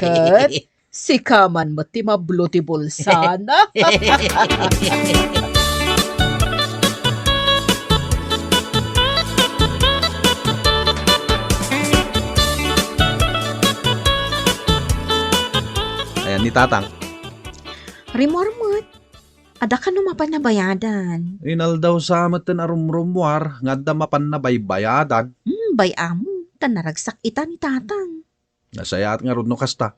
Kat, sikaman mo ti mablo ti bulsa na. Ayan ni tatang. Rimormot, ada ka numapan na bayadan. Inal daw sa amatan arumrumwar nga da mapan na baybayadan. Bayamo, tanaragsak ita ni tatang. Nasayat nga rod no kasta.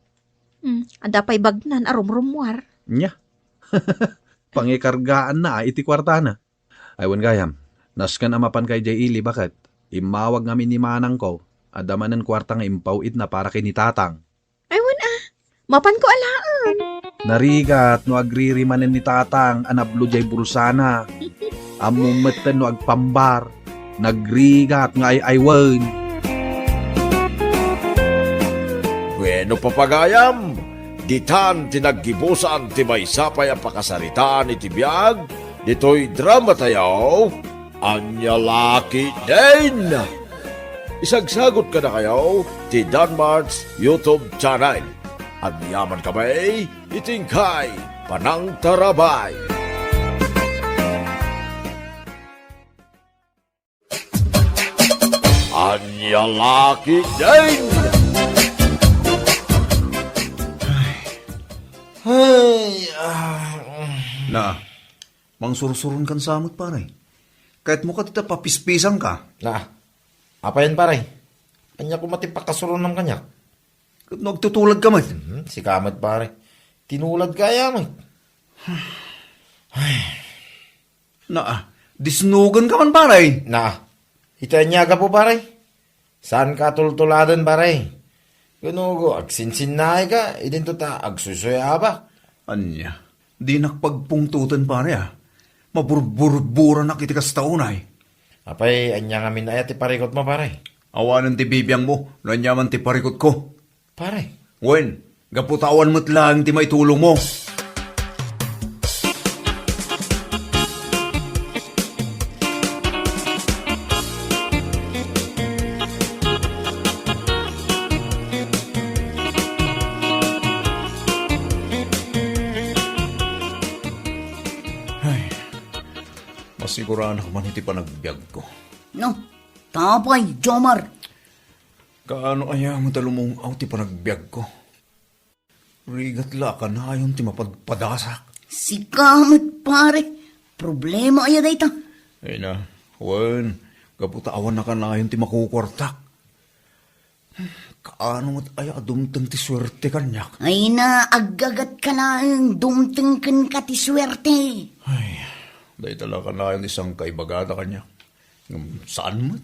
Anda pa'y bagnan arom-rumwar. Nya. Pangikargaan na iti kwarta na. Aywan gayam, naskan amapan kay Jay Ili bakit? Imawag ngamin ni manang ko, adamanan kwarta nga impawid na para kinitatang. Aywan mapan ko alaan. Narigat no agririmanen ni tatang anablo jay bulsana. Amumeten no agpambar. Nagrigat nga ay aywan. Bueno papagayam, ditan tinaggibusan ti maysapay ang pakasaritaan iti biyag, dito'y drama tayaw, Anya Laki din! Isagsagot ka na kayo ti Danmarks YouTube channel. At yaman kamay, itingkay, panang tarabay. Anya Laki din! Na, mangsursurun kan samot pare. Kahit mo ka tita papispisang ka. Na, apa yan pare? Anya ko matipakasulon ng kanya. Kahit nagtutulad ka man. Si Kamat pare. Tinulad kaya mo. Na, disnugan ka man pare. Na, itanya ka po pare. Saan ka tultuladan pare? Kunugo, agsinsinay ka, idin to ta, agsusuya ba? Anya, di nakpagpungtutan pare ah. Maburbura na kiti kas taunay. Apay, anya nga minaya ti parikot mo pare. Awanan ti bibiyang mo, nanyaman ti parikot ko. Pare, Wen, gaputawan mo't lang ti may tulong mo. Masiguraan ako man iti panagbiag ko. No, tapay, Jomar. Kaano aya mo talumong aw ti panagbiag ko? Rigat la ka na ayon ti mapadpadasak. Si Kamat pare. Problema aya dayta. Ay na, wen, kaputawan na ka na ayon ti makukwartak. Kaano mo't aya dumteng ti swerte kanyak? Ay na, aggagat ka lang. Dumtengken ka ti swerte. Ay, dahi talaga na ayon isang kaibagada kanyak. Saan mo?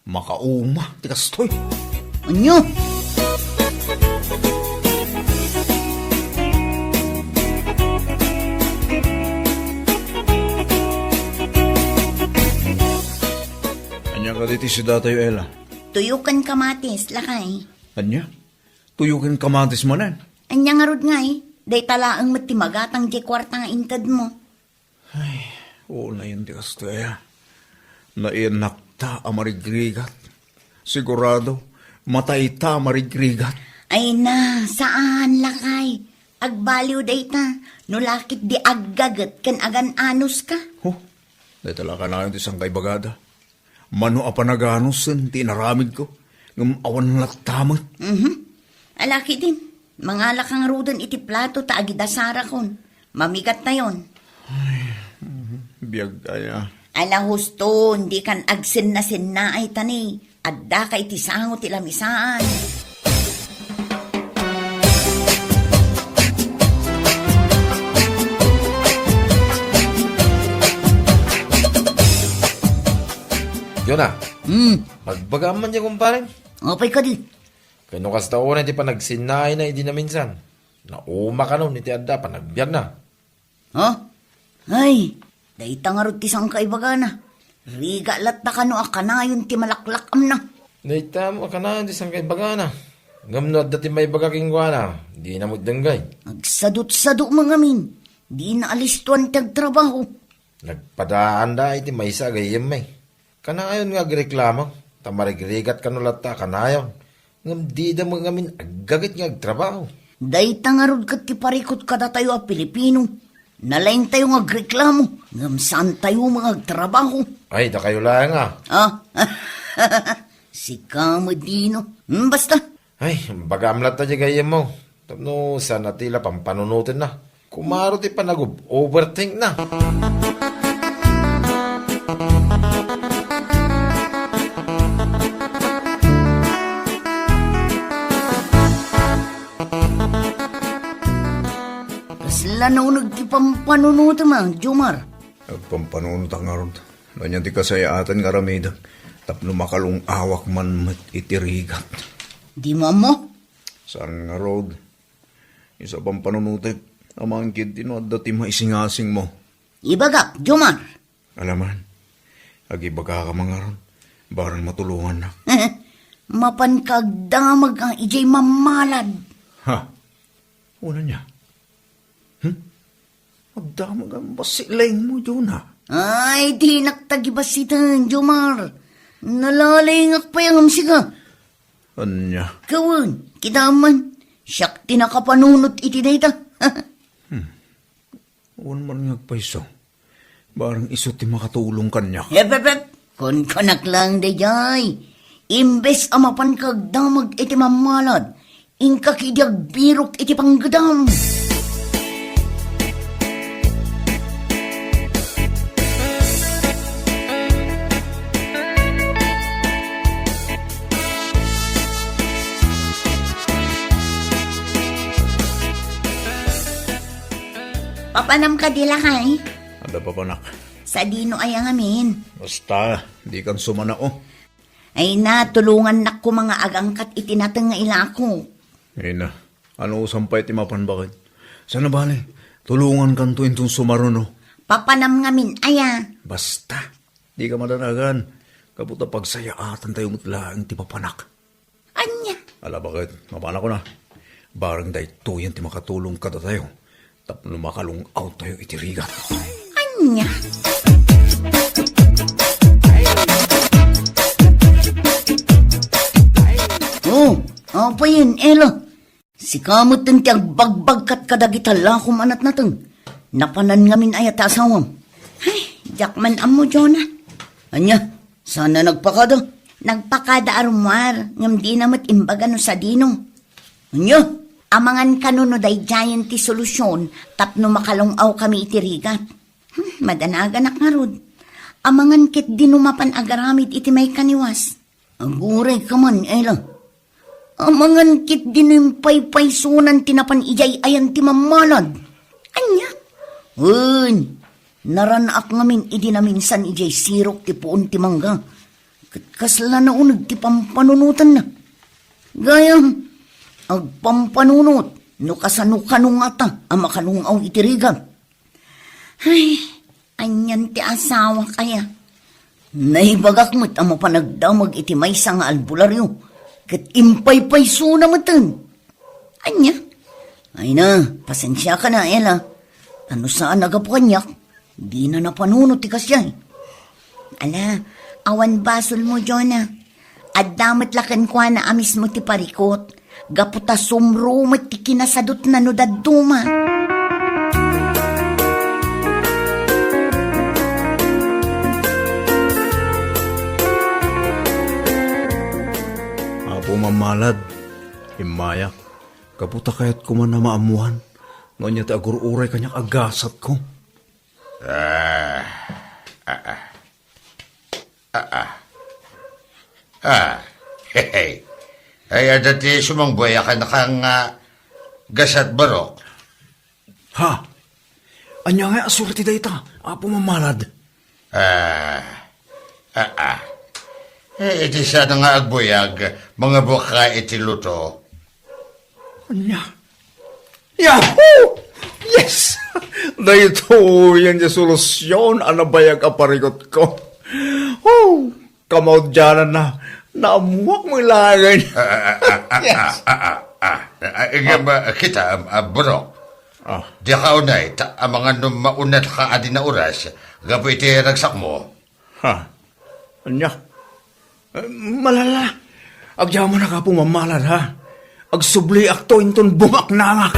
Makauma, ti kastoy. Anyo? Anya ka diti si datayo, Ella. Tuyukan kamatis, lakay. Anya? Tuyukin kamatis manan. Anya nga rod nga day talaang matimagatang di kwarta nga intad mo. Oo na yun, ti kastoy. Nainakta amarigrigat. Sigurado, matay ta amarigrigat. Ay na, saan lakay? Agbaliw dayta, no lakit di aggagat kan agan anus ka. Oh, dahi talaga na yun ti isang kaibagada. Mano apanaganos sen, tinaramid ko. Ngam awan latamot. Alaki din, mga lakang rudan iti plato ta agidasara kon. Mamigat na yon. Biyag kaya. Ala husto, hindi kan agsin na sinna ay tani. Adda ka iti sangot ilamisaan. yun na. Magbagam man niya kumpare. Opay ka di. Kano kas taon na iti panagsinay na hindi na minsan. Nauma ka nun, iti adda, panagbiag na. Ha? Ay, dayta nga rod ti sang kaibaga na. Riga lat na kano akanayon ti malaklak am na. Naita mo ka na, di sang kay bagana. Ngamno at dati may bagaking na, di na mo danggay. Agsadot-sado mga min. Di na alistuan tagtrabaho. Nagpadaan da iti may isa gayem may. Kanayon nga agreklamo, tamarigrigat kanulata kanayon. Ngam di da mga min agagit nga agtrabaho. Dayta nga rod kat ti parikot kada tayo a Pilipino. Nalain tayo nga agreklamo. Ngam saan tayo mga agtrabaho. Ay, da kayo lang nga. Ah, si Kamadino. Basta, Ay, bagamlat ta di gayem mo. Tapno, sana tila pampanunutin na. Kumaro ti panagub, overthink na. Kasla na unag ti pampanunuta man, Jomar. Agpampanunod ang arod. Ganyan ti kasayaatan nga ramida. Tapno makalong awak man mat itirigat. Di mo? Saan nga rod? Isa pang panunutek. Amang kid tino at dati maisingasing mo. Ibagak, Jomar. Alaman, agibaga ka mga ron. Barang matulungan na. Mapankagdamag ang ijay mamalad. Ha? Una niya. Magdamag ang basilaing mo, Juna. Ay, di naktagibasitan, Jomar. Nalalingak pa yung amsiga. Anya? Kawan, kitaman. Siyak tinakapanunot iti data. Uwan man ngagpaiso. Barang iso ti makatulong kanya. Hep. Kon kanak lang dayay. Imbes amapan kagdamag iti mamalad. Ingka kidyag birok iti panggadam. Papanam ka dila kay? Ada pa panak. Sa dino ay ang amin. Basta, di kan sumanao. Ay na, tulungan na ko mga agangkat itinatang nga ilako. Ngayon na, ano sampay ti mapan bakit? Sana bale, tulungan kan to intong sumaruno. Papanam ngamin, aya. Basta, di ka madanagan. Kaputa pagsayaatan tayo mutlaang ti papanak. Anya? Ala bakit, mapana ko na. Barang day tuyan ti makatulong kada tayo. Tapno makalong out tayo itirigat. Anya? Oh, apa yun, Ella? Si kamot ng tiyang bagbagkat kadagitala kumanat natang. Napanan ngamin ayat asawam. Ay, jakman amo, Jonah. Anya, sana nagpakada. Nagpakada arumar, ngam di namat imbaga no sa dino. Anya, amangan kanuno day giant ti solusyon, tapno makalungaw kami itirigat. Madanagan nga rod. Amangan kit dinumapan agaramid iti may kaniwas. Aguray ka man, Ella. Amangan kit dinumpay-pay sunan tinapan ijay ayan ti mamalad. Anya? Naranak ngamin idi na minsan ijay sirok ti puon ti mangga. Kasla na unag ti pampanunutan na. Gayam, agpampanunot, no kasano kanong ata, ang makanungaw itirigan. Ay, anyan ti asawa kaya. Naibagak mo't ang mapanagdamag iti may nga albularyo. Kat impay-pay suna matan. Anya? Ay na, pasensya ka na, Ella. Ano saan nagapanyak? Di na napanunot ti kasyay. Ala, awan basol mo, Jonah. At damat lakan kwa na amis mo ti parikot. Gaputa sumrumat ti kinasadot na no daduma. Apo mamalad, imayak. Kaputa kayat ko man na maamuhan. Nganya ti agururay kanyak agasat ko. Hey. Ay, dati sumangboy ka na kang gasat barok. Ha? Anya nga asurti dayta, apo mamalad. Iti sana nga agbuyag, mga buka iti luto. Anya? Yahoo! Yes! Dahito yan yung solusyon, anabayag aparigot ko. Oh, kamaw dyan na, naamuak mo ilagay. Yes. Kita, barok. Di ka unay, ang mga maunat ka adi na oras, gapo iti ragsak mo. Ha? Anya? Malala. Agyaman na ka po mamalad, ha? Agsubli akto inton bumak nangak.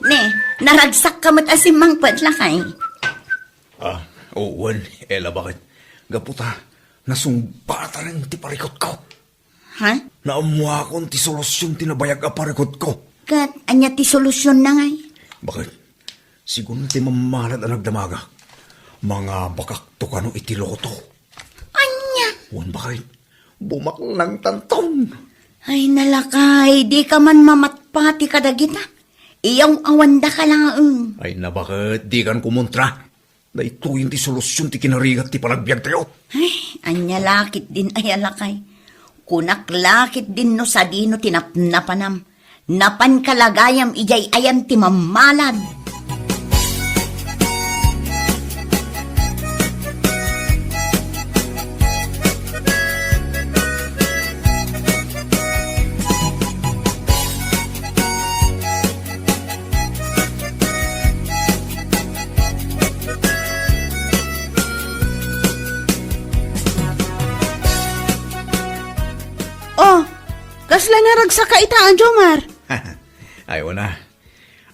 Ne, naragsak ka mo't asimang patlakay. Owen, Ella, bakit? Gaputa, nasumbata rin ti parikot ko. Ha? Naamuha akong ti solusyon tinabayag aparikot ko. Kat, anya ti solusyon na ngay. Bakit? Siguro ti mamalad ang nagdamaga. Mga bakak to kano itiloto. Anya? Wan bakit? Bumaklang tantong. Ay nalakay, di ka man mamatpati kadagita. Iyang awanda ka lang. Ay na bakit? Di kan kumontra. Na ito yung ti solusyon ti kinarigat ti palagbiag tayo. Ay, anya lakit din ay alakay. Kunak lakit din no sa dino tinapnapanam. Napan kalagayam ijay ayan ti mamalad. Oh, kasla naragsak ka itaan, Jomar. Ayaw na.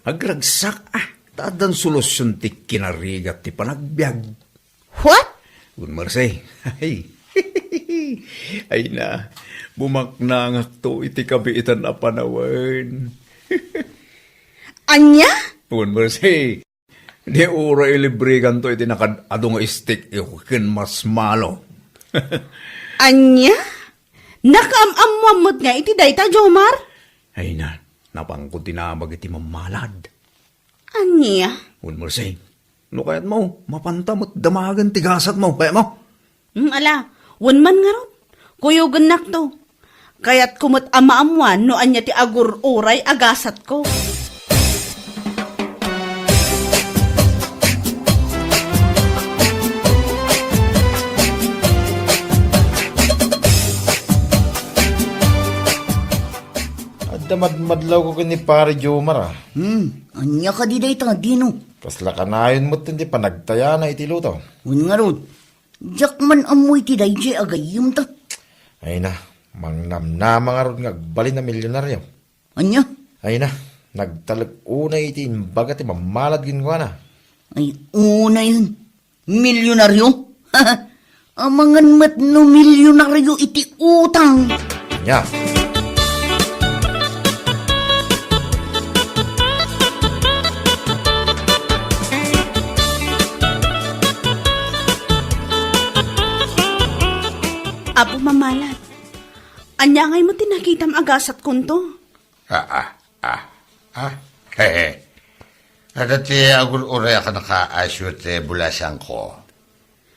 Agragsak Tadan solusyon ti kinarigat ti panagbiag. What? Kun marsay. Ay na. Bumaknangak to iti kabiitan na panawan. Anya? Kun marsay. Di ura ilibrigan to iti nakadado nga stick ken mas malo. Anya? Nakam-amwamot nga iti dayta, Jomar? Ay na. Napangkot tinamag iti mamalad. Anya? Kun marsay. No kayat mo, mapantamot damagan tigasat mo, kaya mo. Ala, wan man nga ron. Kuyugan nak to. Kaya't kumot amaamuan no anya ti agur uray agasat ko. Madlaw ko kini pare Jomar Anya ka di dayta, dino. Kasla kanayon mo hindi pa nagtaya na iti luto. Un nga ron. Jak man amoy ti dayjay agayim ta. Ay na, mangnamnama nga ron nga bali na milyonaryo. Anya? Ay na, nagtalag unay iti imbaga ti mamalad ginwa na. Ay, una yun. Milyonaryo? Amangan mat no milyonaryo iti utang. Nya, Apo mamalat. Anya ngay mo tinakitam agasat kunto. Hehe. Adati agul uray ka nakaasyo te bulasang ko.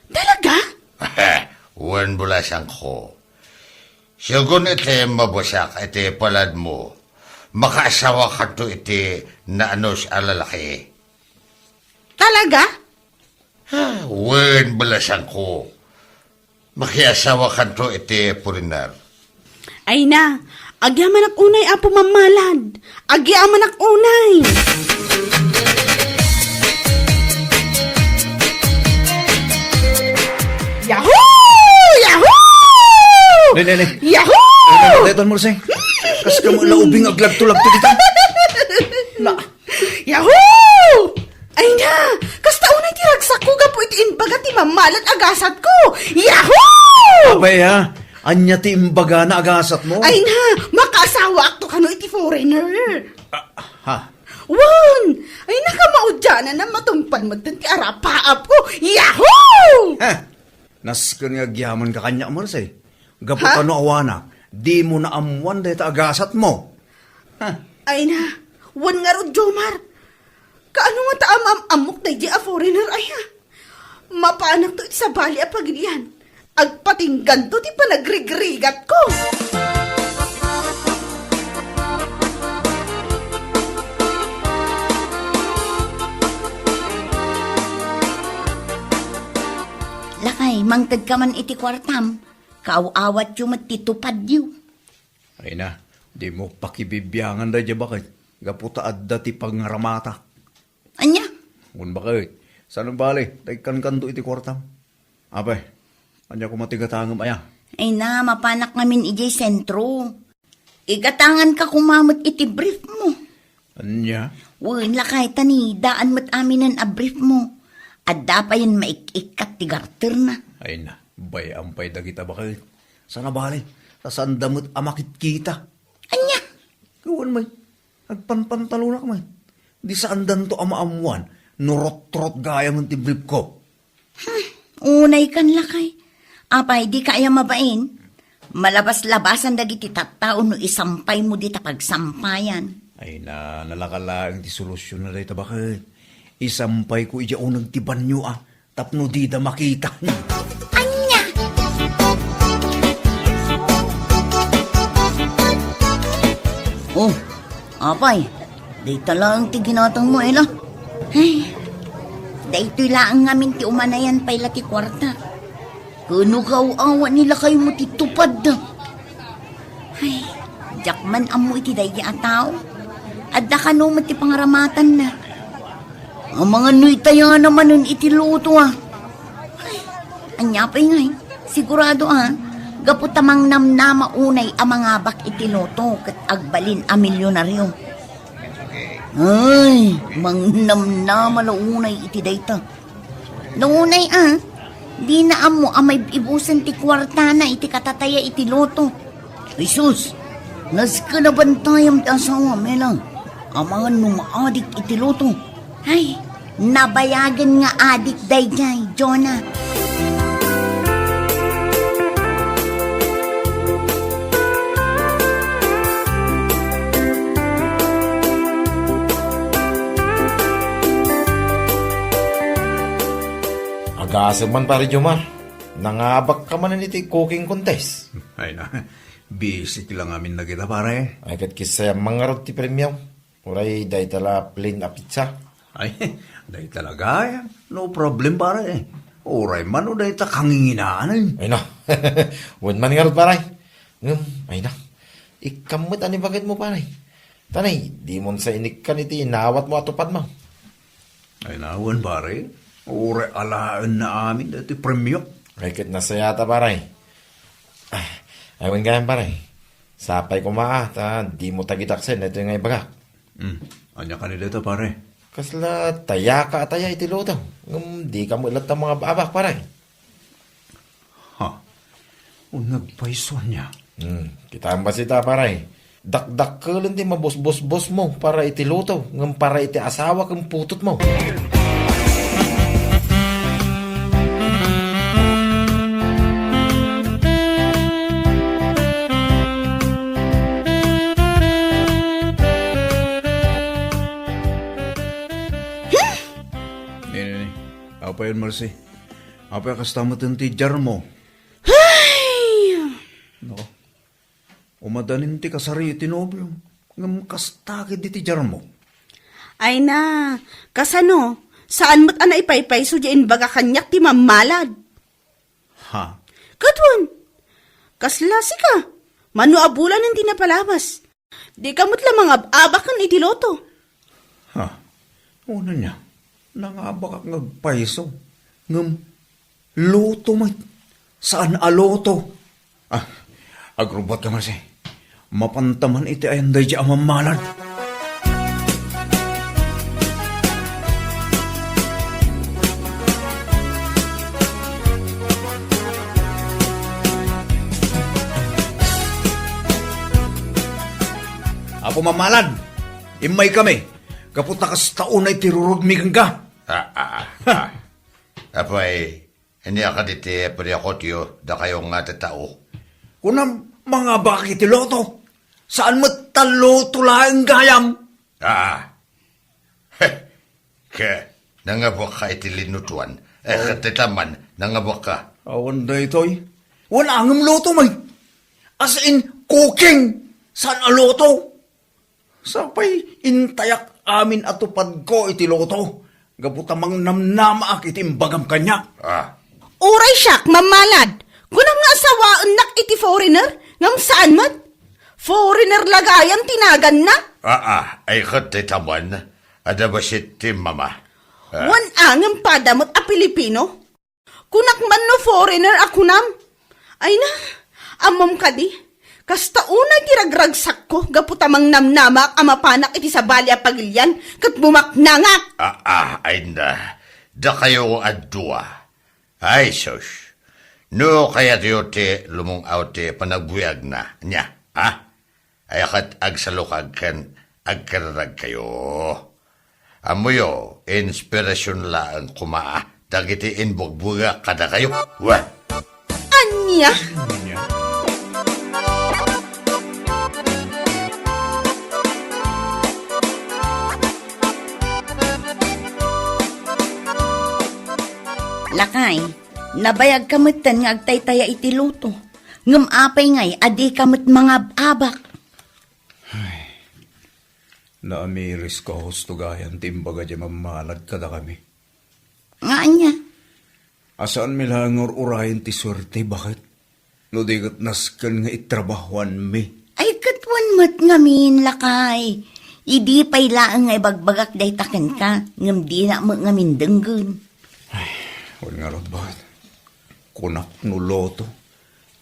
Talaga? Wan bulasang ko. Siyagun iti mabusak iti palad mo. Makaasawa ka to iti naanos alalaki. Talaga? Wan bulasang ko. Makiasawa ka to iti purinar. Ay na, agyaman ak unay apo mamalad. Agyaman ak unay. Yahoo! Yahoo! Ne. Yahoo! Dayton mo say. Kas ka mo laubing aglag-tulagto dita. Yahoo! Ay na! Kasta unay tiragsak ko gapo iti inbaga ti mamalat agasat ko! Yahoo! Abay ha. Anya ti imbaga na agasat mo. Ay na! Makasawa akto kano iti foreigner! Ha? Wan! Ay nakamaudyanan na matumpan mo ti arapaap ko! Yahoo! Ha? Naskan nga gyaman ka kanya marsay. Gapo ka no awana. Di mo na amuan dahil agasat mo. Ha? Ay na! Wan nga ro, Jomar! Kaano nga taamam-amok na di a foreigner ay ha? Mapaanak to iti sa bali a pagilian. Agpatinggan to ti panagrigrigat ko. Lakay, mangtag ka man iti kwartam. Kaawawat yung matitupad yu. Ay na. Di mo pakibibyangan da dya bakit. Gaputa adda ti pangaramata. Anya? Ngun bakit? Saan ang bali? Tagkan kanto iti kwartam. Abay. Anya ko matigatangam aya. Ay na, mapanak namin ijay sentro. Igatangan ka kumamot iti brief mo. Anya? Uy, lakay tani, daan mo't aminan a brief mo. Adda pa yan maikikat ti garter na. Ay na. Bay ampay dagita bakit. Sana bali? Saan damot amakit kita. Anya? Gawan may. Agpanpantalo na kamay. Di saan dan to amaamuan. Nurot-trot gaya ng tibrip ko. Unay kan lakay. Apay, di kaya mabain. Malabas-labasan dagiti tattao no isampay mo di pagsampayan. Ay nalakalaang ti solusyon na day tabakit. Isampay ko iya unang tiban nyo tapno di da makita. Anya! Oh, apay, day talang ti ginatang mo, Ela. Ay, day to'y laang ngamin ti umanayan pa'y lati kwarta. Kuno awa nila kayo mo titupad na. Ay, jakman amo iti day atao. At da ka no ti pangaramatan na. Ang mga nuy tayo naman nun iti luto Ay, anya pa'y ngay, sigurado gaputamang namnama unay ang mga bak iti loto kat agbalin a milyonaryo. Ay, mang namnama launay iti dayta. Launay di na amo may ibusan ti kwarta na iti katataya iti loto. Ay sus, naska na bantayam ti asawa, melang. Ang mga numaadik iti loto. Ay, nabayagan nga adik dayjay, Jonah. Agasag man pare Jomar. Nangabak ka man iti cooking contest. Ay na, busy lang amin na kita pare. Ay kat kisaya mangarot ti premium. Uray day tala plain a pizza. Ay, day talaga yan. No problem pare. Oray man o day ta kanginginaan. Ay na. Wan man ngarot pare. Ay na. Ikamot ani bagay mo pare. Tanay, di mon sa inikkan iti inawat mo atupad mo. Ay nawan pare. Oray alaan na amin dati premium. Ay kat nasayata pare. Aywan ganyan pare. Sapay ko ta di mo tagitaksen. Ito yung nga ibagak. Anya ka nila ito pare. Kasla taya ka ataya iti lutang. Di ka mo ilat ang mga babak pare. Ha? O nagpaiso niya. Kita ang basita pare. Dakdak ka lang di mabos-bos-bos mo para iti lutaw. Ngam para iti asawa kang putot mo. Apa yun, Marcy? Apa yung kastamot yung tijar mo? Ay! No. Umadanin ti kasari itinobyo. Ngam kastakid di tijar mo. Ay na, kasano? Saan mo't ana ipaypay so diyan baga kanyak ti mamalad? Ha? Katwan, kaslasi ka. Mano abulan hindi napalabas. Di kamot lamang abakan itiloto. Ha? Una niya. Nangabak ngagpaiso. Ngam, loto mo. Saan aloto? Agrubot ka Marcy. Mapantaman iti ayanday di amamalan. Apo mamalan, imay kami. Kaputa kas taon ay tirurugmigan ka. Apay, hindi ka diti pwede ako tiyo, da kayo nga tatao. Kunam mga bakit iloto? Saan mo taloto lang gayam? Nangabok ka iti linutuan. Katitaman, nangabok ka. Awan da ito'y. Wala angam loto may. As in, cooking. Saan aloto? Sapay, intayak amin atupad ko iti loto. Gabutamang namnamaak iti imbagam kanya. Uray siyak, mamalad. Kunam nga asawaan nak iti foreigner. Ngam saan mat? Foreigner lagayan tinagan na. Ay katitaman. Adabasit ti mama. Wan angam padamot a Pilipino. Kunak man no foreigner ako nam. Ay na, amom ka di. Kasta unay tiragragsak ko, gaputamang namnamak amapanak iti sa bali a pagilyan, kat bumaknangak. Ay na, da kayo adwa. Ay sus, no kaya tiyo ti lumong ti panagbuyag na, niya, Ay akat agsalukag kan agkararag kayo. Amuyo, inspirasyon lang kumaa, dagiti inbugbuga kada kayo. Wah! Anya. Lakay, nabayag kamutan nga agtaytaya iti luto. Ngam apay ngay, adi kamut mga abak. Naamiris ka husto gayan timbaga di mamalag kada kami. Nga anya, Asaan mi langor urayan ti swerte, bakit? No digat naskan nga itrabahuan mi. ay katwan mat ngamin lakay. Idi pay laang nga bagbagak day taken ka, ngam di na mo ngamin denggun. Huwag nga ron, bakit? Kunak no loto.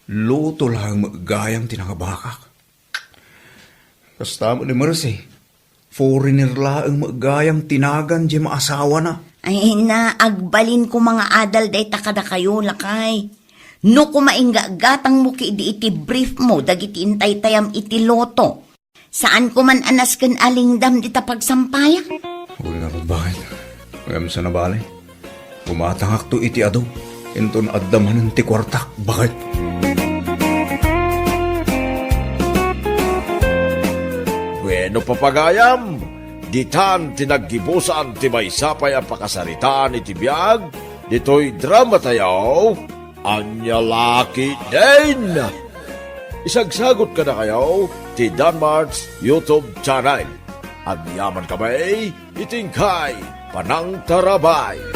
Loto lang magayang tinangabakak. Kasta mo ni Marcy. Foreigner lang magayang tinagan di maasawa na. Ay na, agbalin ko mga adal day takada kayo lakay. No kumainga gatang mo ki di iti brief mo, dagiti intay tayam iti loto. Saan ko man anas kan alingdam di tapagsampaya? Huwag nga ron, bakit? Ngam sa nabali. Bumatangak to iti ado. Inton addaman ti kwartak, bakit? Bueno papagayam, ditan tinaggibusan ti maysapay ang pakasaritaan iti biyag, dito'y drama tayaw, anya laki din. Isagsagot ka na kayo, ti Danmart's YouTube channel. Ang yaman kamay, itingkay, panang tarabay.